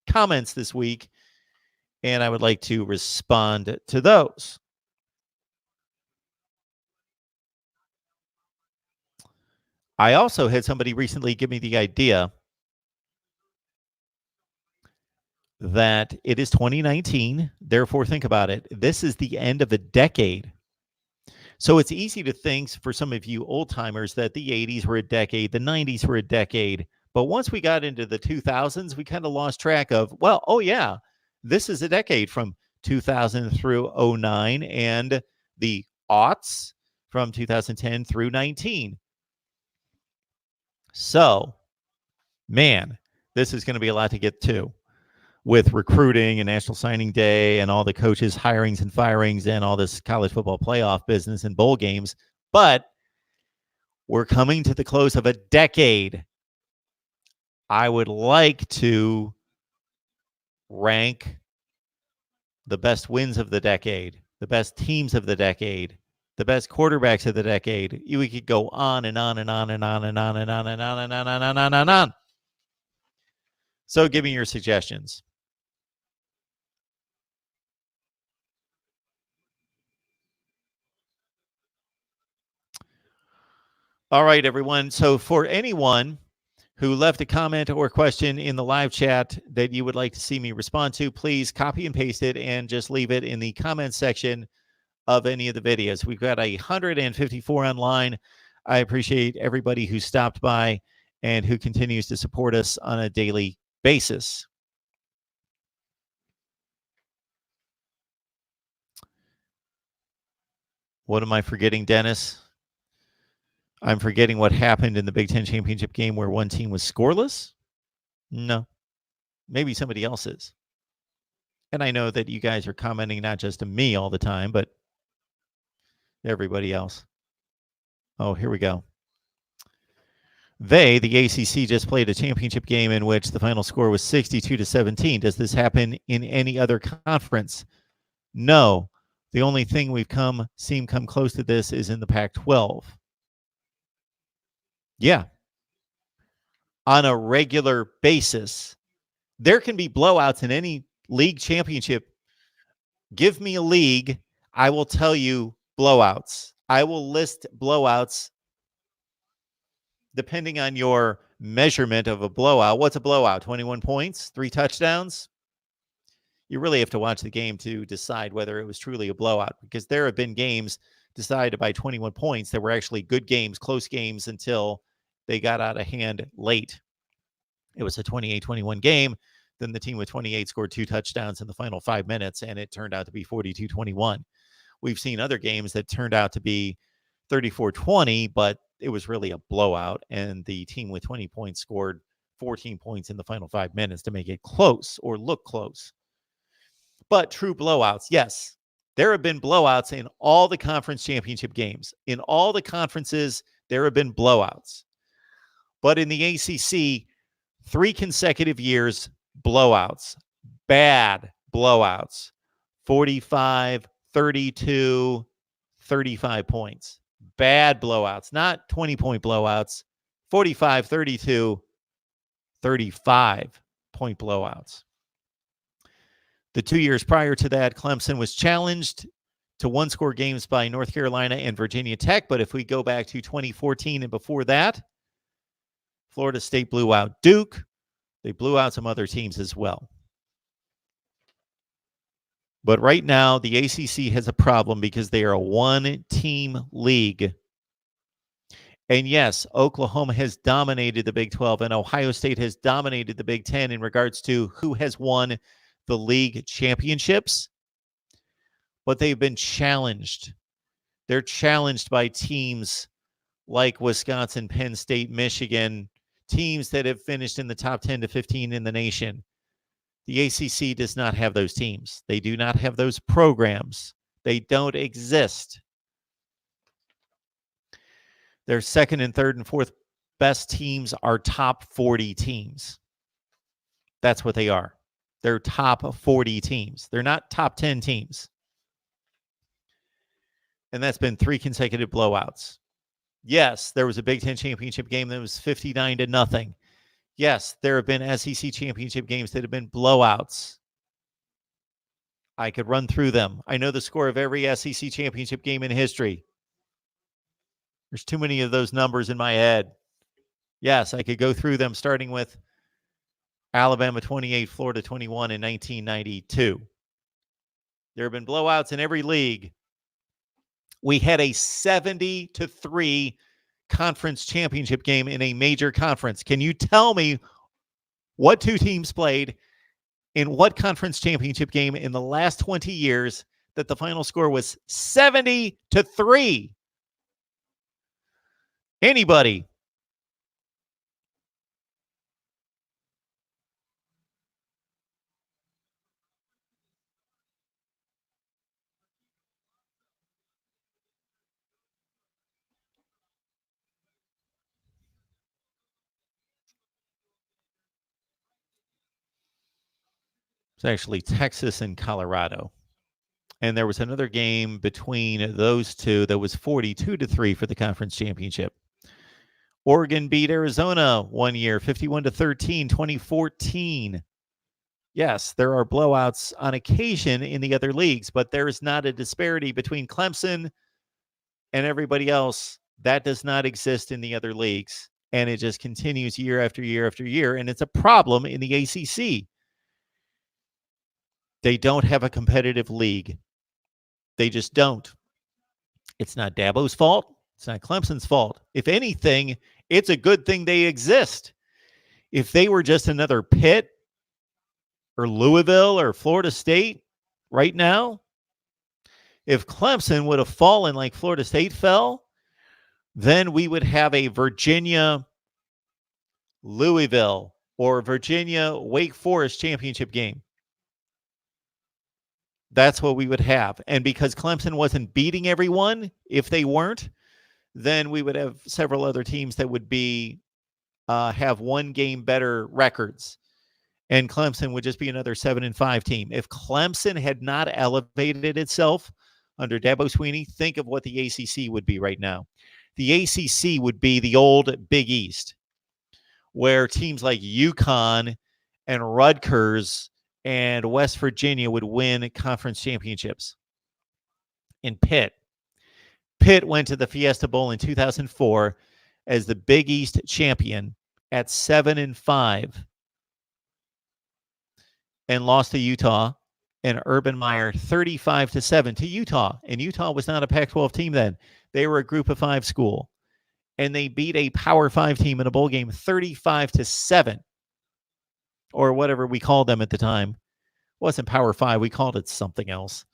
A: comments this week, and I would like to respond to those. I also had somebody recently give me the idea that it is 2019. Therefore, think about it. This is the end of a decade. So it's easy to think for some of you old timers that the 80s were a decade, the 90s were a decade. But once we got into the 2000s, we kind of lost track of, well, oh yeah, this is a decade from 2000 through 09, and the aughts from 2010 through 19. So, man, this is going to be a lot to get to with recruiting and National Signing Day and all the coaches' hirings and firings and all this college football playoff business and bowl games. But we're coming to the close of a decade. I would like to rank the best wins of the decade, the best teams of the decade, the best quarterbacks of the decade. We could go on and on and on and on and on and on and on and on and on and on and on. So give me your suggestions. All right, everyone. So for anyone who left a comment or question in the live chat that you would like to see me respond to, please copy and paste it and just leave it in the comments section of any of the videos. We've got 154 online. I appreciate everybody who stopped by and who continues to support us on a daily basis. What am I forgetting, Dennis? I'm forgetting what happened in the Big Ten championship game where one team was scoreless? No. Maybe somebody else is. And I know that you guys are commenting not just to me all the time, but everybody else. Oh, here we go. The ACC, just played a championship game in which the final score was 62-17. Does this happen in any other conference? No. The only thing we've seen come close to this is in the Pac-12. Yeah. On a regular basis, there can be blowouts in any league championship. Give me a league, I will tell you blowouts. I will list blowouts depending on your measurement of a blowout. What's a blowout? 21 points, 3 touchdowns? You really have to watch the game to decide whether it was truly a blowout, because there have been games decided by 21 points that were actually good games, close games, until they got out of hand late. It was a 28-21 game. Then the team with 28 scored 2 touchdowns in the final 5 minutes, and it turned out to be 42-21. We've seen other games that turned out to be 34-20, but it was really a blowout, and the team with 20 points scored 14 points in the final 5 minutes to make it close or look close. But true blowouts, yes. There have been blowouts in all the conference championship games. In all the conferences, there have been blowouts. But in the ACC, 3 consecutive years, blowouts, bad blowouts, 45, 32, 35 points. Bad blowouts, not 20-point blowouts, 45, 32, 35-point blowouts. The 2 years prior to that, Clemson was challenged to one-score games by North Carolina and Virginia Tech. But if we go back to 2014 and before that, Florida State blew out Duke. They blew out some other teams as well. But right now, the ACC has a problem because they are a one-team league. And yes, Oklahoma has dominated the Big 12, and Ohio State has dominated the Big 10 in regards to who has won the league championships. But they've been challenged. They're challenged by teams like Wisconsin, Penn State, Michigan, teams that have finished in the top 10 to 15 in the nation. The ACC does not have those teams. They do not have those programs. They don't exist. Their second and third and fourth best teams are top 40 teams. That's what they are. They're top 40 teams. They're not top 10 teams. And that's been 3 consecutive blowouts. Yes, there was a Big Ten championship game that was 59-0. Yes, there have been SEC championship games that have been blowouts. I could run through them. I know the score of every SEC championship game in history. There's too many of those numbers in my head. Yes, I could go through them, starting with Alabama 28, Florida 21 in 1992. There have been blowouts in every league. We had a 70-3 conference championship game in a major conference. Can you tell me what 2 teams played in what conference championship game in the last 20 years that the final score was 70-3? Anybody? It's actually Texas and Colorado. And there was another game between those two that was 42-3 for the conference championship. Oregon beat Arizona one year, 51-13, 2014. Yes, there are blowouts on occasion in the other leagues, but there is not a disparity between Clemson and everybody else. That does not exist in the other leagues. And it just continues year after year after year. And it's a problem in the ACC. They don't have a competitive league. They just don't. It's not Dabo's fault. It's not Clemson's fault. If anything, it's a good thing they exist. If they were just another Pitt or Louisville or Florida State right now, if Clemson would have fallen like Florida State fell, then we would have a Virginia Louisville or Virginia Wake Forest championship game. That's what we would have. And because Clemson wasn't beating everyone, if they weren't, then we would have several other teams that would be have one game better records. And Clemson would just be another 7-5 team. If Clemson had not elevated itself under Dabo Swinney, think of what the ACC would be right now. The ACC would be the old Big East, where teams like UConn and Rutgers and West Virginia would win conference championships. In Pitt went to the Fiesta Bowl in 2004 as the Big East champion at 7-5 and lost to Utah and Urban Meyer 35-7 to Utah. And Utah was not a Pac-12 team then. They were a Group of 5 school. And they beat a Power 5 team in a bowl game 35-7. Or whatever we called them at the time. It wasn't Power 5. We called it something else.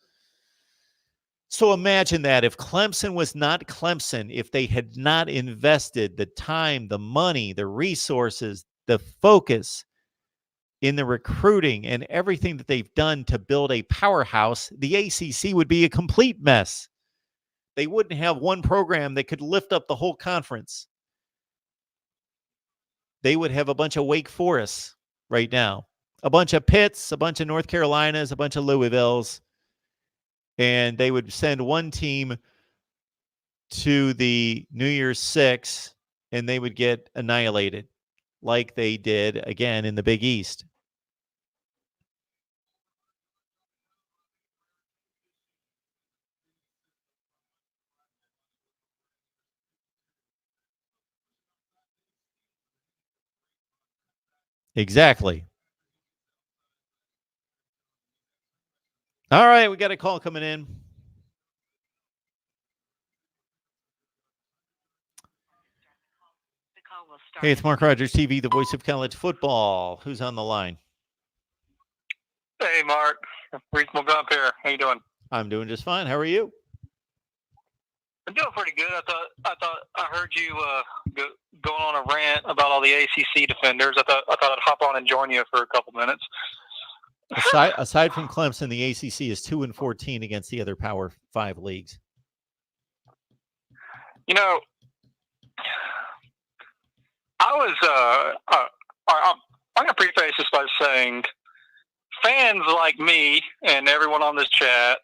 A: So imagine that if Clemson was not Clemson, if they had not invested the time, the money, the resources, the focus in the recruiting and everything that they've done to build a powerhouse, the ACC would be a complete mess. They wouldn't have one program that could lift up the whole conference. They would have a bunch of Wake Forests right now, a bunch of Pitts, a bunch of North Carolinas, a bunch of Louisvilles, and they would send one team to the New Year's Six, and they would get annihilated like they did again in the Big East. Exactly. All right, we got a call coming in. Hey, it's Mark Rogers TV, the voice of college football. Who's on the line?
G: Hey, Mark. Reasonable Gump here. How you doing?
A: I'm doing just fine. How are you?
G: I'm doing pretty good. I heard you going on a rant about all the ACC defenders. I thought I'd hop on and join you for a couple minutes.
A: Aside from Clemson, the ACC is 2-14 against the other Power 5 leagues.
G: You know, I'm going to preface this by saying fans like me and everyone on this chat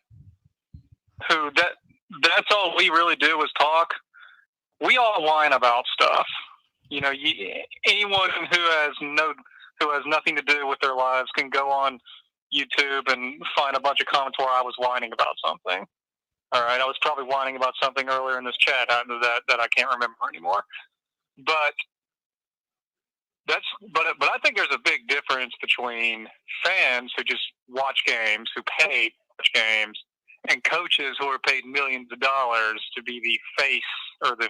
G: who that's all we really do is talk. We all whine about stuff. You know, anyone who has nothing to do with their lives can go on YouTube and find a bunch of comments where I was whining about something. All right, I was probably whining about something earlier in this chat that I can't remember anymore. But I think there's a big difference between fans who just watch games, who pay to watch games, and coaches who are paid millions of dollars to be the face or the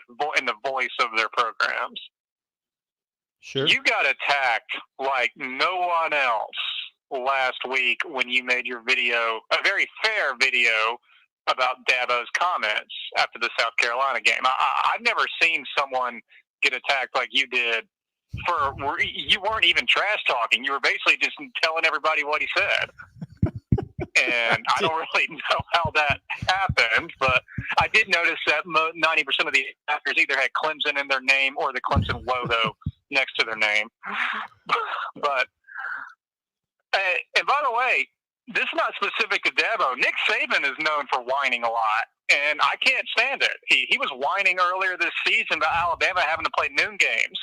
G: voice of their programs.
A: Sure.
G: You got attacked like no one else last week when you made your video, a very fair video about Dabo's comments after the South Carolina game. I've never seen someone get attacked like you did. You weren't even trash talking. You were basically just telling everybody what he said. And I don't really know how that happened, but I did notice that 90% of the actors either had Clemson in their name or the Clemson logo next to their name. But and by the way, this is not specific to Dabo. Nick Saban is known for whining a lot, and I can't stand it. He was whining earlier this season about Alabama having to play noon games.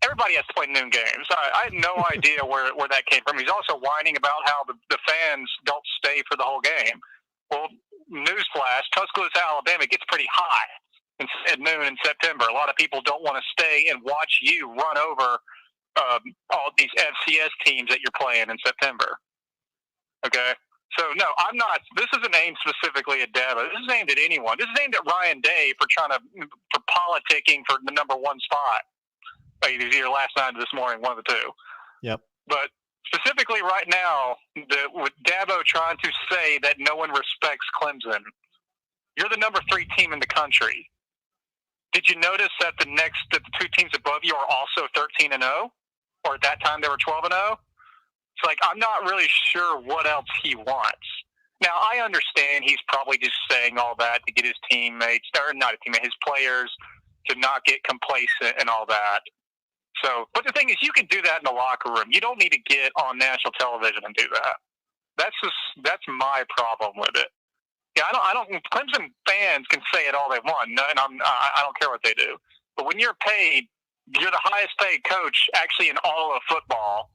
G: Everybody has to play noon games. I had no idea where that came from. He's also whining about how the fans don't stay for the whole game. Well, newsflash, Tuscaloosa, Alabama gets pretty hot at noon in September. A lot of people don't want to stay and watch you run over all these FCS teams that you're playing in September. Okay? So, no, I'm not. This isn't aimed specifically at Dabo. This is aimed at anyone. This is aimed at Ryan Day for politicking for the number one spot. Either last night or this morning, one of the two. Yep. But specifically right now, with Dabo trying to say that no one respects Clemson, you're the number 3 team in the country. Did you notice that the two teams above you are also 13-0? Or at that time they were 12-0? It's like, I'm not really sure what else he wants. Now, I understand he's probably just saying all that to get his teammates, or not a teammate, his players to not get complacent and all that. So, but the thing is, you can do that in the locker room. You don't need to get on national television and do that. That's my problem with it. Yeah, I don't. Clemson fans can say it all they want, and I don't care what they do. But when you're paid, you're the highest paid coach actually in all of football.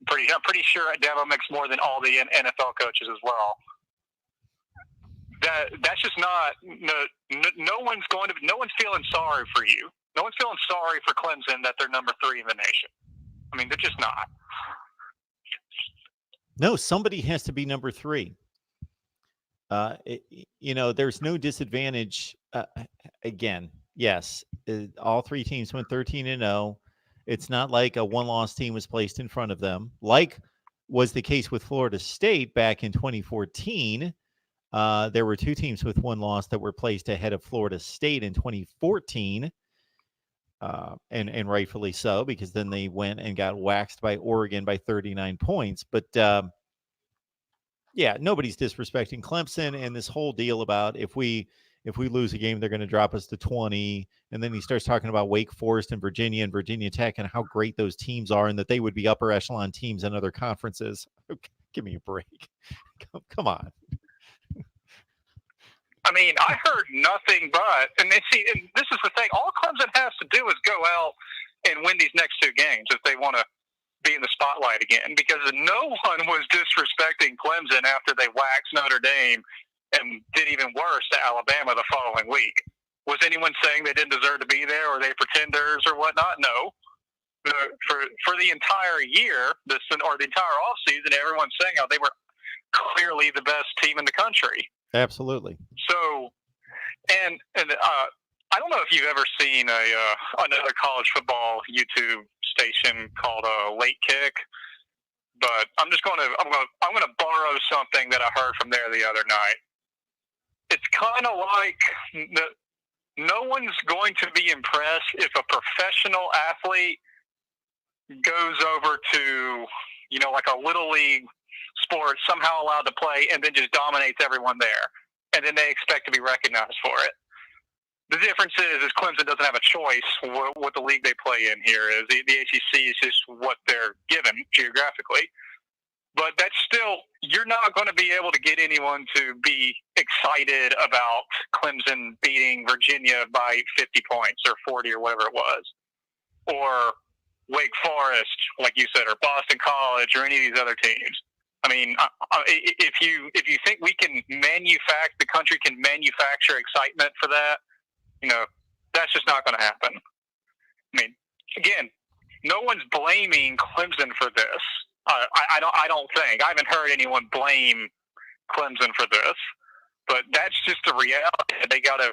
G: I'm pretty sure Dabo makes more than all the NFL coaches as well. That's just not. No one's feeling sorry for you. No one's feeling sorry for Clemson that they're number 3 in the nation. I mean, they're just not.
A: No, somebody has to be number 3. There's no disadvantage. Again, yes, all 3 teams went 13-0. It's not like a one-loss team was placed in front of them, like was the case with Florida State back in 2014. There were 2 teams with 1 loss that were placed ahead of Florida State in 2014. And rightfully so, because then they went and got waxed by Oregon by 39 points. But yeah, nobody's disrespecting Clemson, and this whole deal about if we lose a game, they're going to drop us to 20. And then he starts talking about Wake Forest and Virginia Tech and how great those teams are, and that they would be upper echelon teams in other conferences. Okay, give me a break. Come on.
G: I mean, I heard nothing but, and this is the thing, all Clemson has to do is go out and win these next 2 games if they want to be in the spotlight again, because no one was disrespecting Clemson after they waxed Notre Dame and did even worse to Alabama the following week. Was anyone saying they didn't deserve to be there, or they pretenders or whatnot? No. For the entire year, the entire offseason, everyone's saying how they were clearly the best team in the country.
A: Absolutely.
G: So, and I don't know if you've ever seen another college football YouTube station called Late Kick, but I'm going to borrow something that I heard from there the other night. It's kind of like no one's going to be impressed if a professional athlete goes over to, like a little league sport, somehow allowed to play, and then just dominates everyone there, and then they expect to be recognized for it. The difference is Clemson doesn't have a choice what the league they play in here is. The ACC is just what they're given geographically. But that's still, you're not going to be able to get anyone to be excited about Clemson beating Virginia by 50 points or 40 or whatever it was. Or Wake Forest, like you said, or Boston College, or any of these other teams. I mean, if you think the country can manufacture excitement for that, that's just not going to happen. I mean, again, no one's blaming Clemson for this. I don't think. I haven't heard anyone blame Clemson for this, but that's just the reality that they got to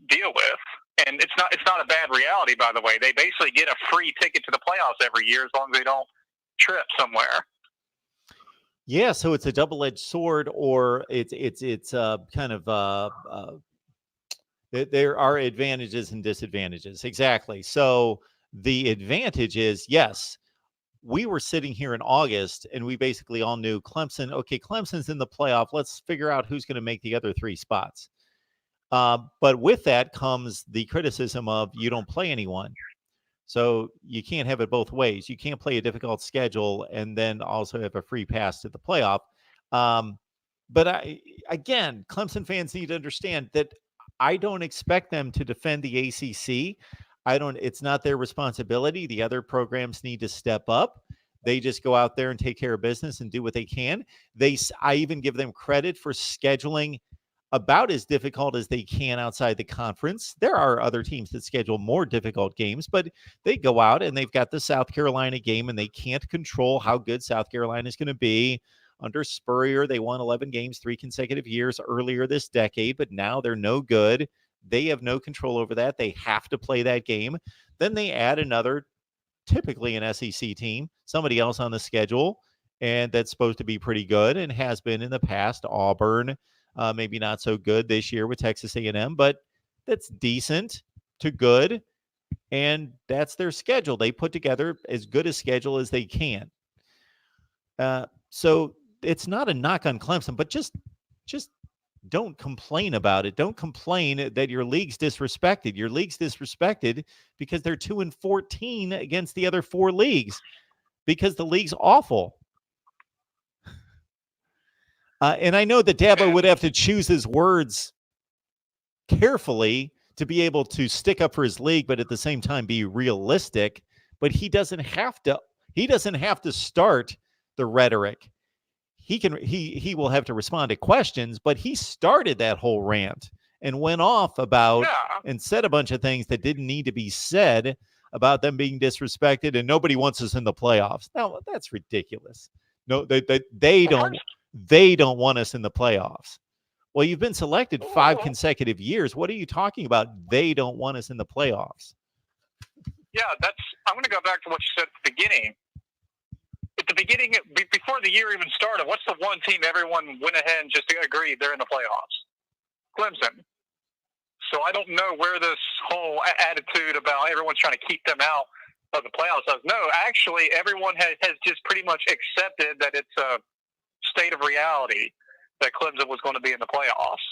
G: deal with. And it's not a bad reality, by the way. They basically get a free ticket to the playoffs every year as long as they don't trip somewhere.
A: Yeah, so it's a double-edged sword, or it's kind of there are advantages and disadvantages. Exactly. So the advantage is, yes, we were sitting here in August and we basically all knew Clemson. Okay, Clemson's in the playoff. Let's figure out who's going to make the other three spots. But with that comes the criticism of you don't play anyone. So you can't have it both ways. You can't play a difficult schedule and then also have a free pass to the playoff. Um, but again, Clemson fans need to understand that I don't expect them to defend the ACC. I don't. It's not their responsibility. The other programs need to step up. They just go out there and take care of business and do what they can. I even give them credit for scheduling about as difficult as they can outside the conference. There are other teams that schedule more difficult games, but they go out and they've got the South Carolina game, and they can't control how good South Carolina is going to be. Under Spurrier, they won 11 games 3 consecutive years earlier this decade, but now they're no good. They have no control over that. They have to play that game. Then they add another, typically an SEC team, somebody else on the schedule, and that's supposed to be pretty good and has been in the past. Auburn, maybe not so good this year with Texas A&M, but that's decent to good, and that's their schedule. They put together as good a schedule as they can. So it's not a knock on Clemson, but just don't complain about it. Don't complain that your league's disrespected. Your league's disrespected because they're 2-14 against the other 4 leagues, because the league's awful. And I know that Dabo would have to choose his words carefully to be able to stick up for his league, but at the same time be realistic. But he doesn't have to. He doesn't have to start the rhetoric. He will have to respond to questions, but he started that whole rant and went off about and said a bunch of things that didn't need to be said about them being disrespected, and nobody wants us in the playoffs. Now, that's ridiculous. No, they don't want us in the playoffs. Well, you've been selected 5 consecutive years. What are you talking about? They don't want us in the playoffs.
G: Yeah, I'm going to go back to what you said at the beginning. At the beginning, before the year even started, what's the one team everyone went ahead and just agreed they're in the playoffs? Clemson. So I don't know where this whole attitude about everyone's trying to keep them out of the playoffs is. No, actually, everyone has just pretty much accepted that it's a state of reality that Clemson was going to be in the playoffs.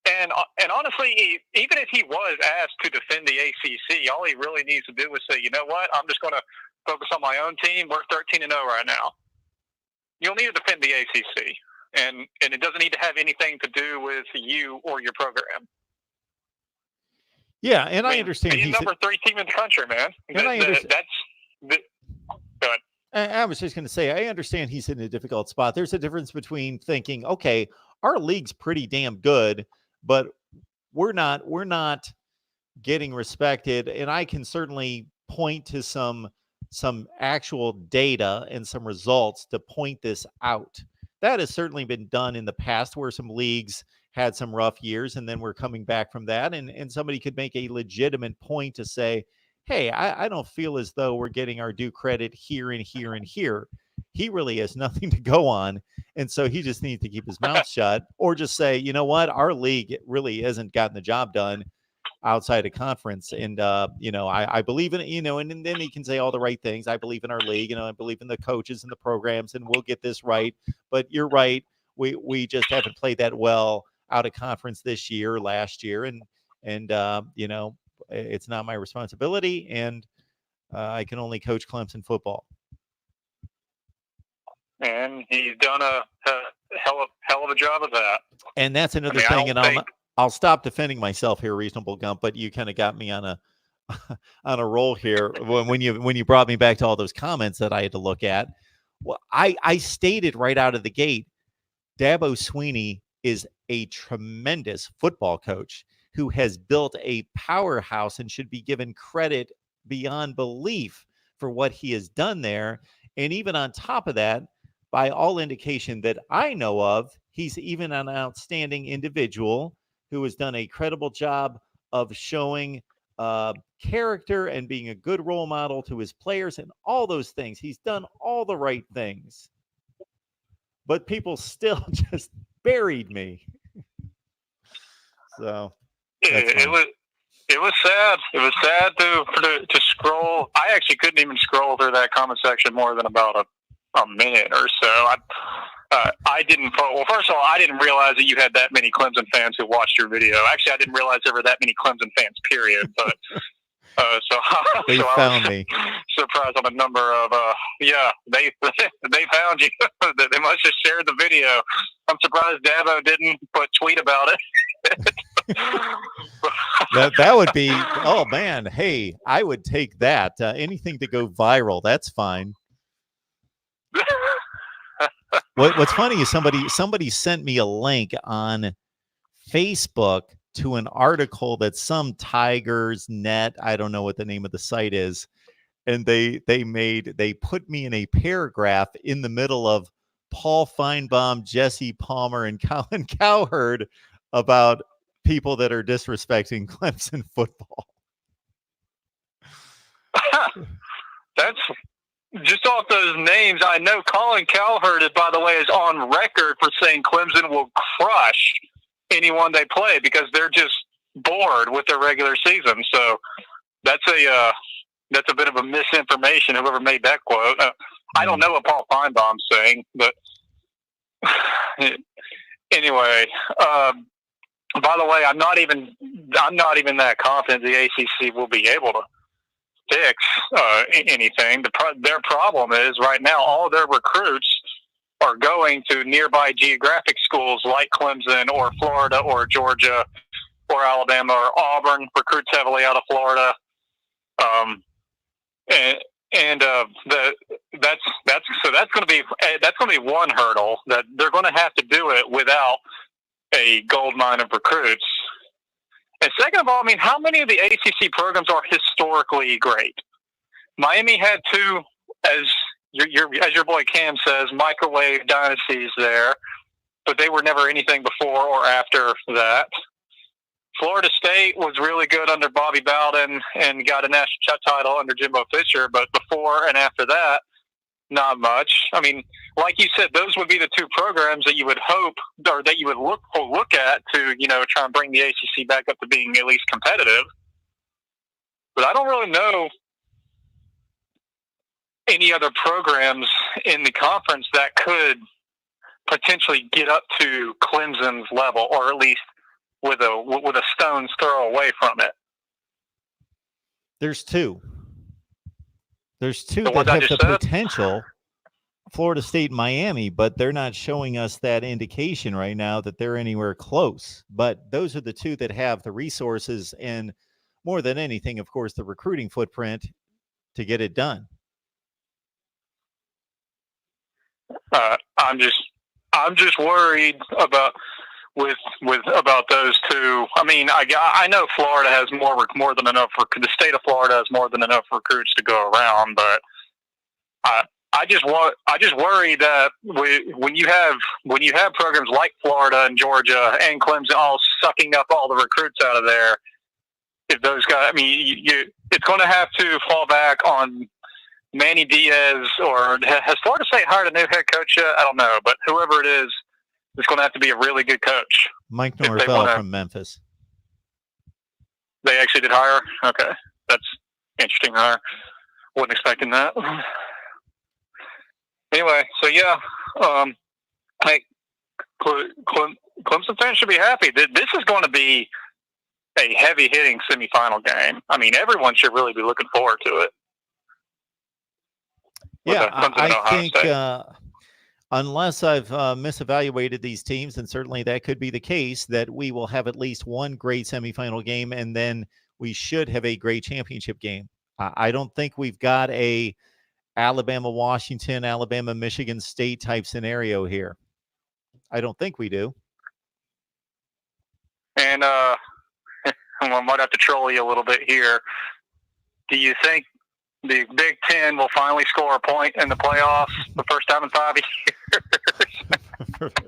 G: And honestly, even if he was asked to defend the ACC, all he really needs to do is say, you know what, I'm just going to focus on my own team. We're 13-0 right now. You don't need to defend the ACC, and it doesn't need to have anything to do with you or your program.
A: Yeah, and I understand
G: he's number 3 team in the country, man.
A: And I understand.
G: Go ahead.
A: I was just going to say, I understand he's in a difficult spot. There's a difference between thinking, okay, our league's pretty damn good, but we're not getting respected, and I can certainly point to some actual data and some results to point this out. That has certainly been done in the past, where some leagues had some rough years and then we're coming back from that, and somebody could make a legitimate point to say, hey, I don't feel as though we're getting our due credit here and here and here. He really has nothing to go on, and so he just needs to keep his mouth shut, or just say, you know what, our league really hasn't gotten the job done outside of conference, and I believe in it, and then he can say all the right things. I believe in our league, I believe in the coaches and the programs, and we'll get this right. But you're right, we just haven't played that well out of conference this year, last year, and it's not my responsibility, and I can only coach Clemson football.
G: And he's done a hell of a job of that.
A: And that's another thing, and I'll stop defending myself here, Reasonable Gump, but you kind of got me on a roll here when you brought me back to all those comments that I had to look at. Well, I stated right out of the gate, Dabo Swinney is a tremendous football coach who has built a powerhouse and should be given credit beyond belief for what he has done there. And even on top of that, by all indication that I know of, he's even an outstanding individual who has done a credible job of showing character and being a good role model to his players and all those things. He's done all the right things. but people still just buried me. So
G: it was sad. It was sad to scroll. I actually couldn't even scroll through that comment section more than about a minute or so. I didn't. Well, first of all, I didn't realize that you had that many Clemson fans who watched your video. Actually, I didn't realize there were that many Clemson fans. Period. But
A: they found me.
G: Surprised on the number of. They found you. They must have shared the video. I'm surprised Dabo didn't tweet about it.
A: that would be. Oh man, hey, I would take that. Anything to go viral, that's fine. What's funny is somebody sent me a link on Facebook to an article that some Tigers Net, I don't know what the name of the site is, and they put me in a paragraph in the middle of Paul Feinbaum, Jesse Palmer, and Colin Cowherd about people that are disrespecting Clemson football.
G: That's just off those names. I know Colin Cowherd, by the way, is on record for saying Clemson will crush anyone they play because they're just bored with their regular season. So that's a bit of a misinformation. Whoever made that quote, I don't know what Paul Feinbaum's saying, but anyway. By the way, I'm not even that confident the ACC will be able to fix anything. Their problem is right now all their recruits are going to nearby geographic schools like Clemson or Florida or Georgia or Alabama or Auburn. Recruits heavily out of Florida, that's going to be one hurdle that they're going to have to do it without a gold mine of recruits. And second of all, I mean, how many of the ACC programs are historically great? Miami had two, as your boy Cam says, microwave dynasties there, but they were never anything before or after that. Florida State was really good under Bobby Bowden and got a national title under Jimbo Fisher, but before and after that, not much. I mean, like you said, those would be the two programs that you would hope or that you would look at to, try and bring the ACC back up to being at least competitive. But I don't really know any other programs in the conference that could potentially get up to Clemson's level, or at least with a stone's throw away from it.
A: There's two that have the potential, Florida State and Miami, but they're not showing us that indication right now that they're anywhere close. But those are the two that have the resources and, more than anything, of course, the recruiting footprint to get it done.
G: I'm just worried about about those two. I mean, I know Florida has more than enough. The state of Florida has more than enough recruits to go around, but I just worry that when you have programs like Florida and Georgia and Clemson all sucking up all the recruits out of there, if those guys, I mean, it's going to have to fall back on Manny Diaz, or has Florida State hired a new head coach yet? I don't know, but whoever it is, it's going to have to be a really good coach.
A: Mike Norvell from Memphis.
G: They actually did hire? Okay. That's interesting hire. Wasn't expecting that. Anyway, so yeah. Hey, Clemson fans should be happy. This is going to be a heavy-hitting semifinal game. I mean, everyone should really be looking forward to it.
A: Yeah, I think unless I've misevaluated these teams, and certainly that could be the case, that we will have at least one great semifinal game, and then we should have a great championship game. I don't think we've got a Alabama-Washington, Alabama-Michigan State type scenario here. I don't think we do.
G: And I might have to troll you a little bit here. Do you think the Big Ten will finally score a point in the playoffs the first time in 5 years?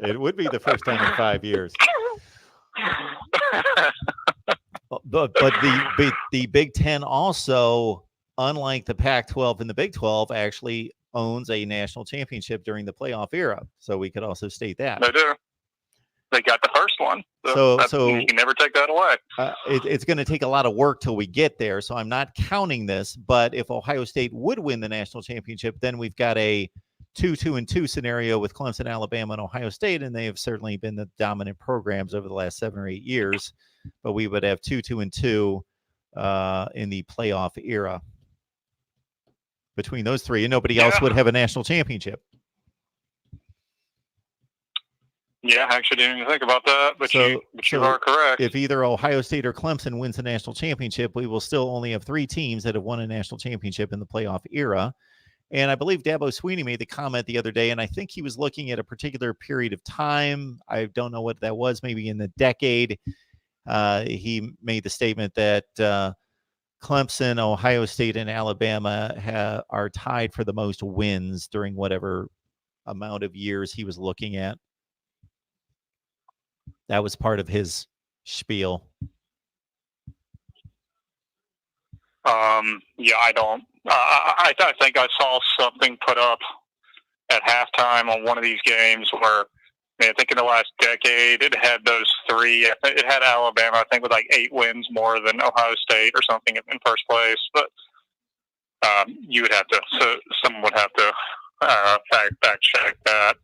A: It would be the first time in 5 years. But the Big Ten also, unlike the Pac-12 and the Big 12, actually owns a national championship during the playoff era. So we could also state that.
G: They do. They got the first one.
A: So
G: you can never take that away.
A: It's going to take a lot of work till we get there. So I'm not counting this. But if Ohio State would win the national championship, then we've got a 2-2-2 scenario with Clemson, Alabama, and Ohio State. And they have certainly been the dominant programs over the last 7 or 8 years. But we would have 2-2-2 in the playoff era between those three. And nobody else would have a national championship.
G: Yeah, I actually didn't even think about that, but you are correct.
A: If either Ohio State or Clemson wins the national championship, we will still only have 3 teams that have won a national championship in the playoff era. And I believe Dabo Sweeney made the comment the other day, and I think he was looking at a particular period of time. I don't know what that was, maybe in the decade. He made the statement that Clemson, Ohio State, and Alabama are tied for the most wins during whatever amount of years he was looking at. That was part of his spiel.
G: Yeah, I don't. I think I saw something put up at halftime on one of these games where, I think in the last decade, it had those 3. It had Alabama, I think, with like 8 wins more than Ohio State or something in first place. But you would have to, so someone would have to fact check that.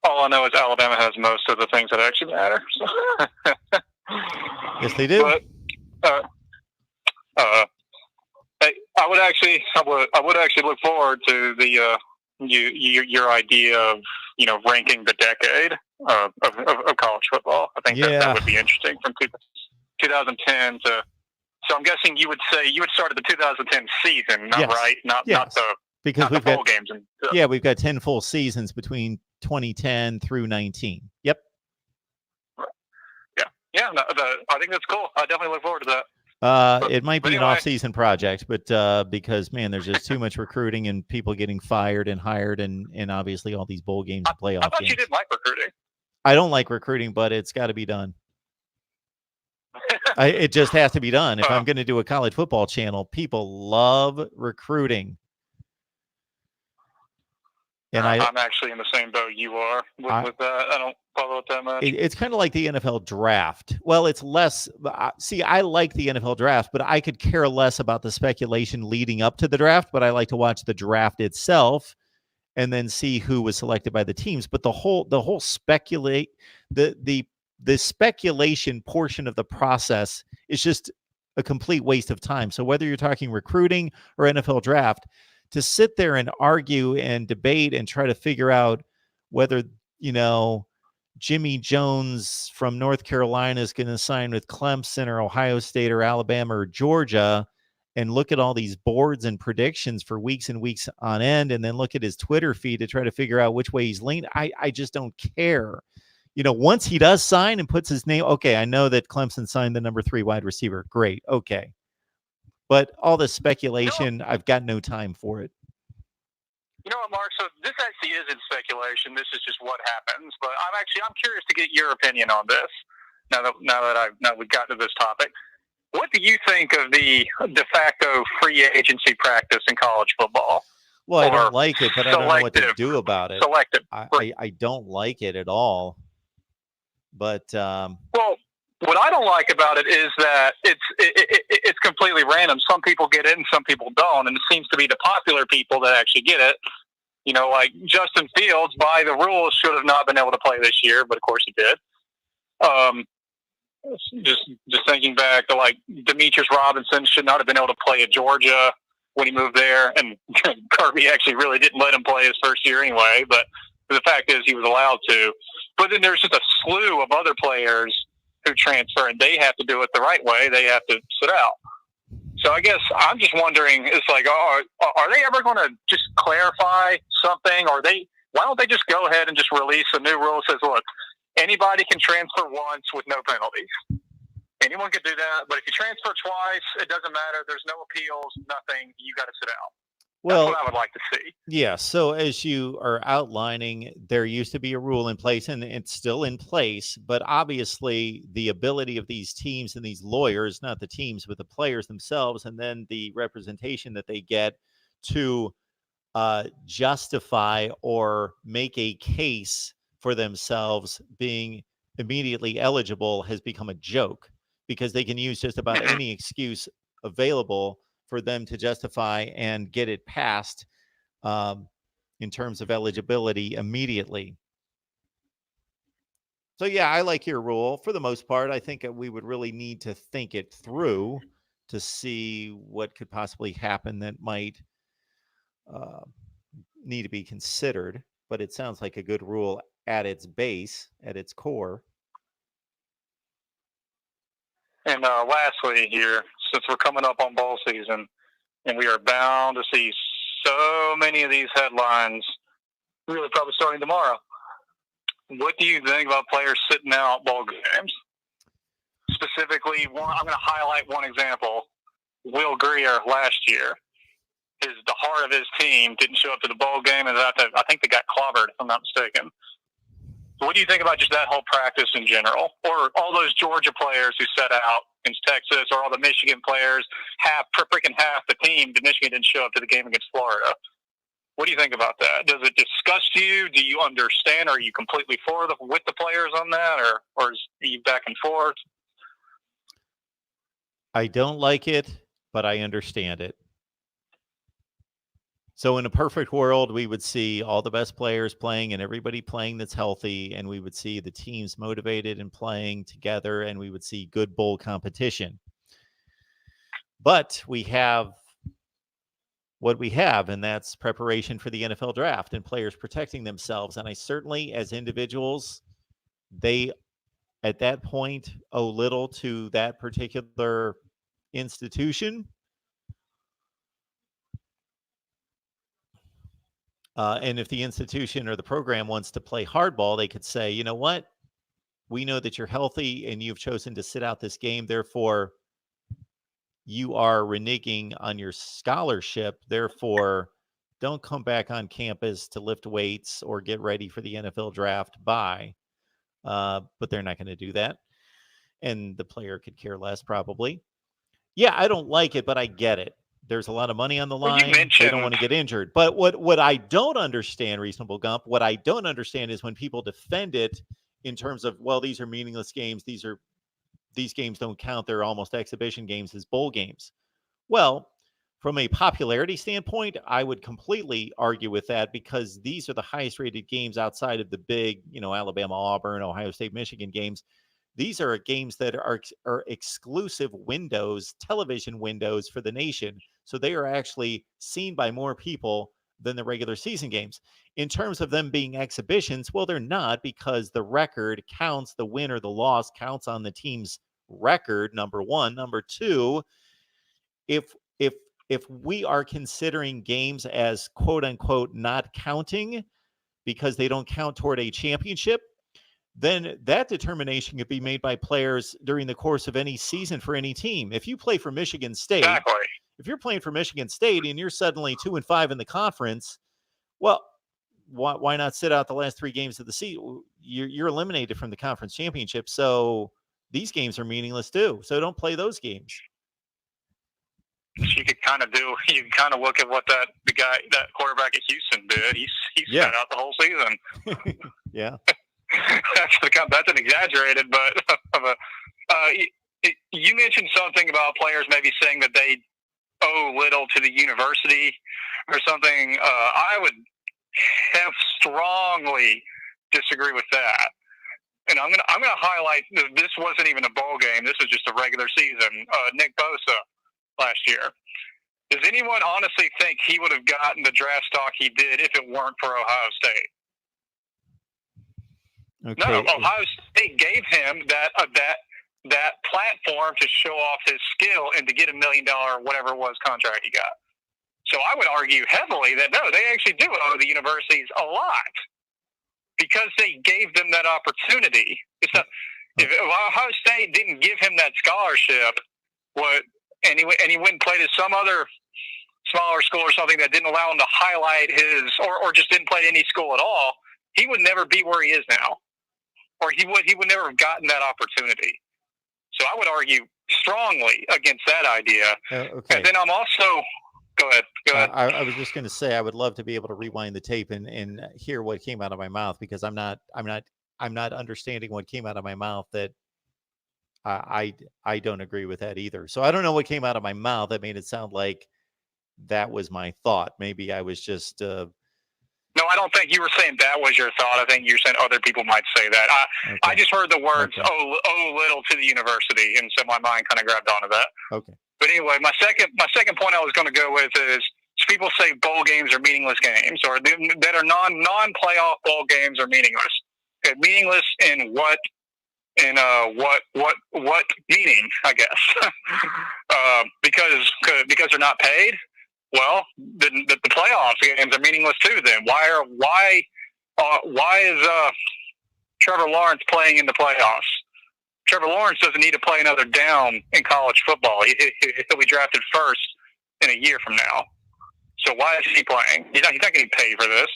G: All I know is Alabama has most of the things that actually matter. So.
A: Yes, they do.
G: But, I would actually look forward to the your idea of ranking the decade of college football. I think that would be interesting from 2010 to. So I'm guessing you would start at the 2010 season, right? Not the
A: because we've
G: got bowl
A: got
G: games. And,
A: we've got 10 full seasons between 2010 through 19. Yep.
G: Yeah. No, I think that's cool. I definitely look forward to that.
A: It might be an off-season project, but because man, there's just too much recruiting and people getting fired and hired, and obviously all these bowl games and playoff
G: I thought
A: games.
G: you didn't like recruiting.
A: I don't like recruiting, but it's got to be done. It just has to be done. If I'm going to do a college football channel, people love recruiting. And
G: I'm actually in the same boat you are with that. I don't follow it that much.
A: It's kind of like the NFL draft. Well, it's less. See, I like the NFL draft, but I could care less about the speculation leading up to the draft. But I like to watch the draft itself and then see who was selected by the teams. But the whole the speculation portion of the process is just a complete waste of time. So whether you're talking recruiting or NFL draft, to sit there and argue and debate and try to figure out whether, Jimmy Jones from North Carolina is going to sign with Clemson or Ohio State or Alabama or Georgia, and look at all these boards and predictions for weeks and weeks on end, and then look at his Twitter feed to try to figure out which way he's leaning. I just don't care. Once he does sign and puts his name, okay, I know that Clemson signed the number 3 wide receiver. Great. Okay. But all the speculation, I've got no time for it.
G: You know what, Mark? So this actually isn't speculation. This is just what happens. But I'm curious to get your opinion on this. Now that we've gotten to this topic, what do you think of the de facto free agency practice in college football?
A: Well, I don't like it, but I don't know what to do about it.
G: Selective.
A: I don't like it at all. But
G: well, what I don't like about it is that it's completely random. Some people get it and some people don't, and it seems to be the popular people that actually get it. Like Justin Fields, by the rules, should have not been able to play this year, but of course he did. Just thinking back to like Demetrius Robinson should not have been able to play at Georgia when he moved there, and Kirby actually really didn't let him play his first year anyway. But the fact is, he was allowed to. But then there's just a slew of other players who transfer, and they have to do it the right way. They have to sit out. So I guess I'm just wondering, it's like, are they ever going to just clarify something? Or why don't they just go ahead and just release a new rule that says, look, anybody can transfer once with no penalties. Anyone can do that, but if you transfer twice, it doesn't matter. There's no appeals, nothing. You got to sit out.
A: Well,
G: that's what I would like to see.
A: Yeah. So as you are outlining, there used to be a rule in place, and it's still in place. But obviously, the ability of these teams and these lawyers, not the teams, but the players themselves, and then the representation that they get to justify or make a case for themselves being immediately eligible has become a joke, because they can use just about any excuse available for them to justify and get it passed in terms of eligibility immediately. So, yeah, I like your rule. For the most part, I think we would really need to think it through to see what could possibly happen that might need to be considered. But it sounds like a good rule at its base, at its core.
G: And lastly here, since we're coming up on bowl season, and we are bound to see so many of these headlines, really probably starting tomorrow, what do you think about players sitting out bowl games? Specifically, I'm going to highlight one example. Will Greer last year, the heart of his team didn't show up to the bowl game, and I think they got clobbered, if I'm not mistaken. What do you think about just that whole practice in general? Or all those Georgia players who set out against Texas, or all the Michigan players, freaking half the team, Michigan didn't show up to the game against Florida. What do you think about that? Does it disgust you? Do you understand? Are you completely with the players on that, or are you back and forth?
A: I don't like it, but I understand it. So in a perfect world, we would see all the best players playing and everybody playing that's healthy, and we would see the teams motivated and playing together, and we would see good bowl competition. But we have what we have, and that's preparation for the NFL draft and players protecting themselves. And I certainly, as individuals, they at that point owe little to that particular institution. And if the institution or the program wants to play hardball, they could say, you know what? We know that you're healthy and you've chosen to sit out this game. Therefore, you are reneging on your scholarship. Therefore, don't come back on campus to lift weights or get ready for the NFL draft. Bye. But they're not going to do that. And the player could care less, probably. Yeah, I don't like it, but I get it. There's a lot of money on the line. They don't want to get injured. But what I don't understand, Reasonable Gump, what I don't understand is when people defend it in terms of, well, these are meaningless games. These games don't count. They're almost exhibition games as bowl games. Well, from a popularity standpoint, I would completely argue with that, because these are the highest rated games outside of the big, Alabama, Auburn, Ohio State, Michigan games. These are games that are exclusive windows, television windows for the nation. So they are actually seen by more people than the regular season games. In terms of them being exhibitions, well, they're not, because the record counts. The win or the loss counts on the team's record, number one. Number two, if we are considering games as quote unquote not counting because they don't count toward a championship, then that determination could be made by players during the course of any season for any team. If you play for Michigan State, if you're playing for Michigan State and you're suddenly 2-5 in the conference, well, why not sit out the last 3 games of the season? You're eliminated from the conference championship. So these games are meaningless too. So don't play those games.
G: You could kind of look at what that quarterback at Houston did. He sat out the whole season.
A: Yeah.
G: That's an exaggerated, but you mentioned something about players maybe saying that they owe little to the university or something. I would have strongly disagree with that. And I'm gonna highlight, this wasn't even a bowl game. This was just a regular season. Nick Bosa last year. Does anyone honestly think he would have gotten the draft stock he did if it weren't for Ohio State?
A: Okay.
G: No, Ohio State gave him that platform to show off his skill and to get $1 million, whatever it was, contract he got. So I would argue heavily that, no, they actually do owe the universities a lot because they gave them that opportunity. If Ohio State didn't give him that scholarship, and he went and played at some other smaller school or something that didn't allow him to highlight his, or just didn't play at any school at all, he would never be where he is now. Or he would never have gotten that opportunity. So I would argue strongly against that idea.
A: Okay.
G: And then I'm also Go ahead.
A: I was just going to say I would love to be able to rewind the tape and hear what came out of my mouth, because I'm not understanding what came out of my mouth. That I don't agree with that either. So I don't know what came out of my mouth that made it sound like that was my thought. Maybe I was just.
G: No, I don't think you were saying that was your thought. I think you're saying other people might say that. I just heard the words "oh little" to the university, and so my mind kind of grabbed onto that.
A: Okay.
G: But anyway, my second point I was going to go with is people say bowl games are meaningless games, or that are non-playoff bowl games are meaningless. Meaningless in what meaning, I guess, because they're not paid. Well, the playoffs games are meaningless too. Then why is Trevor Lawrence playing in the playoffs? Trevor Lawrence doesn't need to play another down in college football. He'll be drafted first in a year from now. So why is he playing? He's not getting paid for this.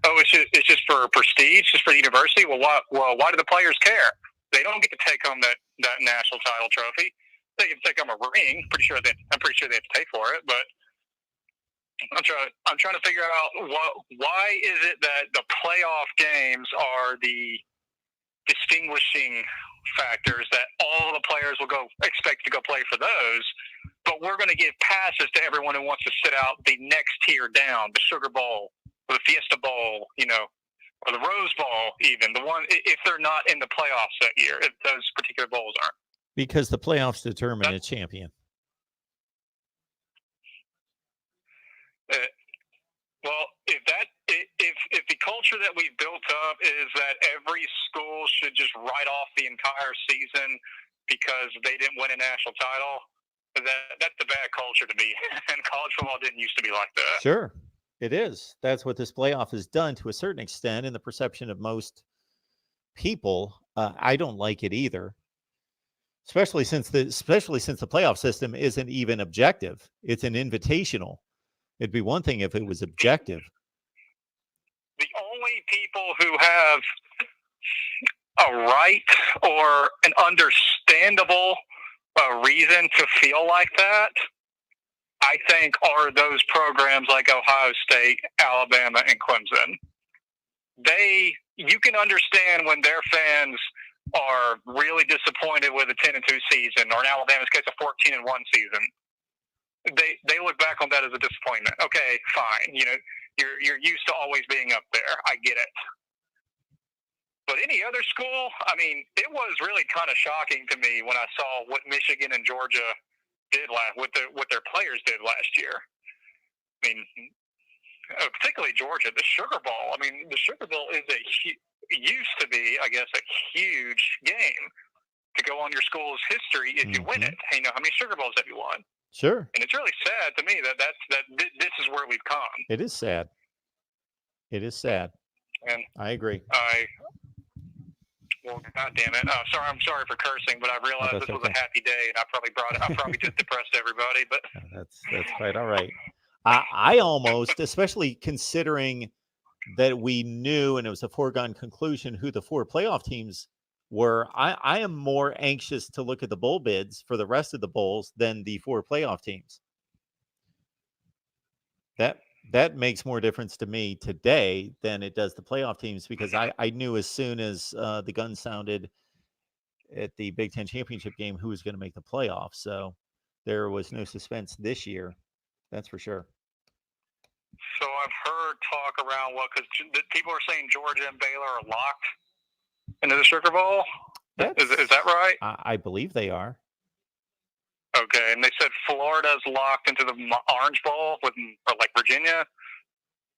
G: Oh, it's just for prestige, just for the university. Well, why do the players care? They don't get to take home that national title trophy. They can take home a ring. I'm pretty sure they have to pay for it. But I'm trying to figure out why is it that the playoff games are the distinguishing factors that all the players will expect to go play for those, but we're going to give passes to everyone who wants to sit out the next tier down, the Sugar Bowl or the Fiesta Bowl, or the Rose Bowl, even the one if they're not in the playoffs that year, if those particular bowls aren't.
A: Because the playoffs determine a champion.
G: Well, if the culture that we've built up is that every school should just write off the entire season because they didn't win a national title, that's a bad culture to be. And college football didn't used to be like that.
A: Sure, it is. That's what this playoff has done to a certain extent, in the perception of most people. I don't like it either, especially since the playoff system isn't even objective. It's an invitational. It'd be one thing if it was objective.
G: The only people who have a right or an understandable reason to feel like that, I think, are those programs like Ohio State, Alabama, and Clemson. You can understand when their fans are really disappointed with a 10-2 season, or in Alabama's case, a 14-1 season. They look back on that as a disappointment. Okay, fine. You're used to always being up there. I get it. But any other school, I mean, it was really kind of shocking to me when I saw what Michigan and Georgia did what their players did last year. I mean, particularly Georgia, the Sugar Bowl. I mean, the Sugar Bowl is used to be, I guess, a huge game to go on your school's history if you win it. How many Sugar Bowls have you won?
A: Sure.
G: And it's really sad to me that this is where we've come.
A: It is sad. It is sad.
G: And
A: I agree.
G: Well, God damn it! I'm sorry for cursing, but I realized this was a happy day, and I probably just depressed everybody. But
A: that's quite all right. I almost, especially considering that we knew, and it was a foregone conclusion, who the 4 playoff teams were, I am more anxious to look at the bowl bids for the rest of the bowls than the 4 playoff teams. That makes more difference to me today than it does the playoff teams, because I knew as soon as the gun sounded at the Big Ten championship game who was going to make the playoffs. So there was no suspense this year. That's for sure.
G: So I've heard talk around because people are saying Georgia and Baylor are locked into the Sugar Bowl. Is that right?
A: I believe they are.
G: Okay, and they said Florida's locked into the Orange Bowl with like Virginia.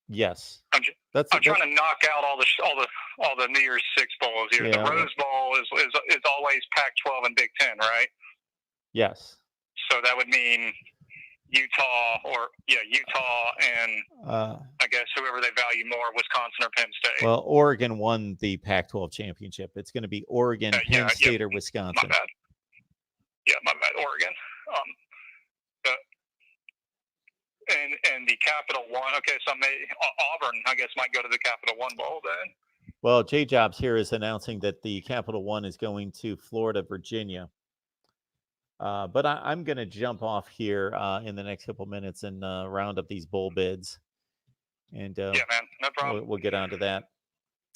A: Yes,
G: I'm trying to knock out all the New Year's Six bowls here. Yeah, the Rose Bowl is always Pac-12 and Big Ten, right?
A: Yes.
G: So that would mean Utah and I guess whoever they value more, Wisconsin or Penn State.
A: Well, Oregon won the Pac-12 championship. It's going to be Oregon, Penn State, or Wisconsin.
G: My bad. Yeah, my bad. Oregon. And the Capital One. Okay, so Auburn, I guess, might go to the Capital One Bowl then.
A: Well, J Jobs here is announcing that the Capital One is going to Florida, Virginia. But I'm going to jump off here in the next couple minutes and round up these bowl bids. And
G: Yeah, man, no problem.
A: we'll get on to that.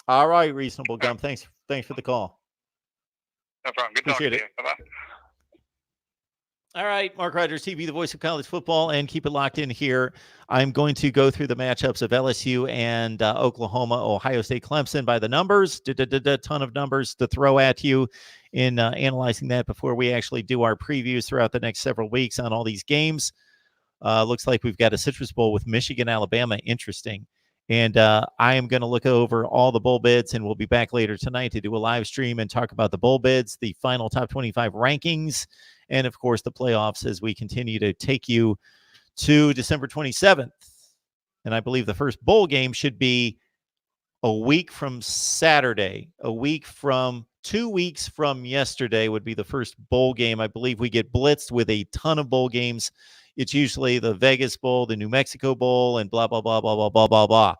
A: All right, Reasonable Gum. Thanks for the call.
G: No problem. Good
A: Appreciate
G: talking to you. Bye-bye.
A: All right, Mark Rogers TV, the voice of college football, and keep it locked in here. I'm going to go through the matchups of LSU and Oklahoma, Ohio State, Clemson by the numbers. Ton of numbers to throw at you in analyzing that before we actually do our previews throughout the next several weeks on all these games. Looks like we've got a Citrus Bowl with Michigan, Alabama. Interesting. And I am going to look over all the bowl bids, and we'll be back later tonight to do a live stream and talk about the bowl bids, the final top 25 rankings, and, of course, the playoffs as we continue to take you to December 27th. And I believe the first bowl game should be a week from Saturday. 2 weeks from yesterday would be the first bowl game. I believe we get blitzed with a ton of bowl games. It's usually the Vegas Bowl, the New Mexico Bowl, and blah, blah, blah, blah, blah, blah, blah, blah.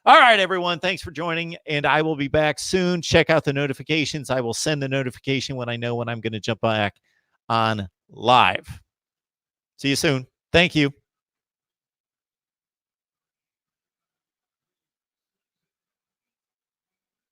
A: All right, everyone. Thanks for joining, and I will be back soon. Check out the notifications. I will send the notification when I know when I'm going to jump back on live. See you soon. Thank you.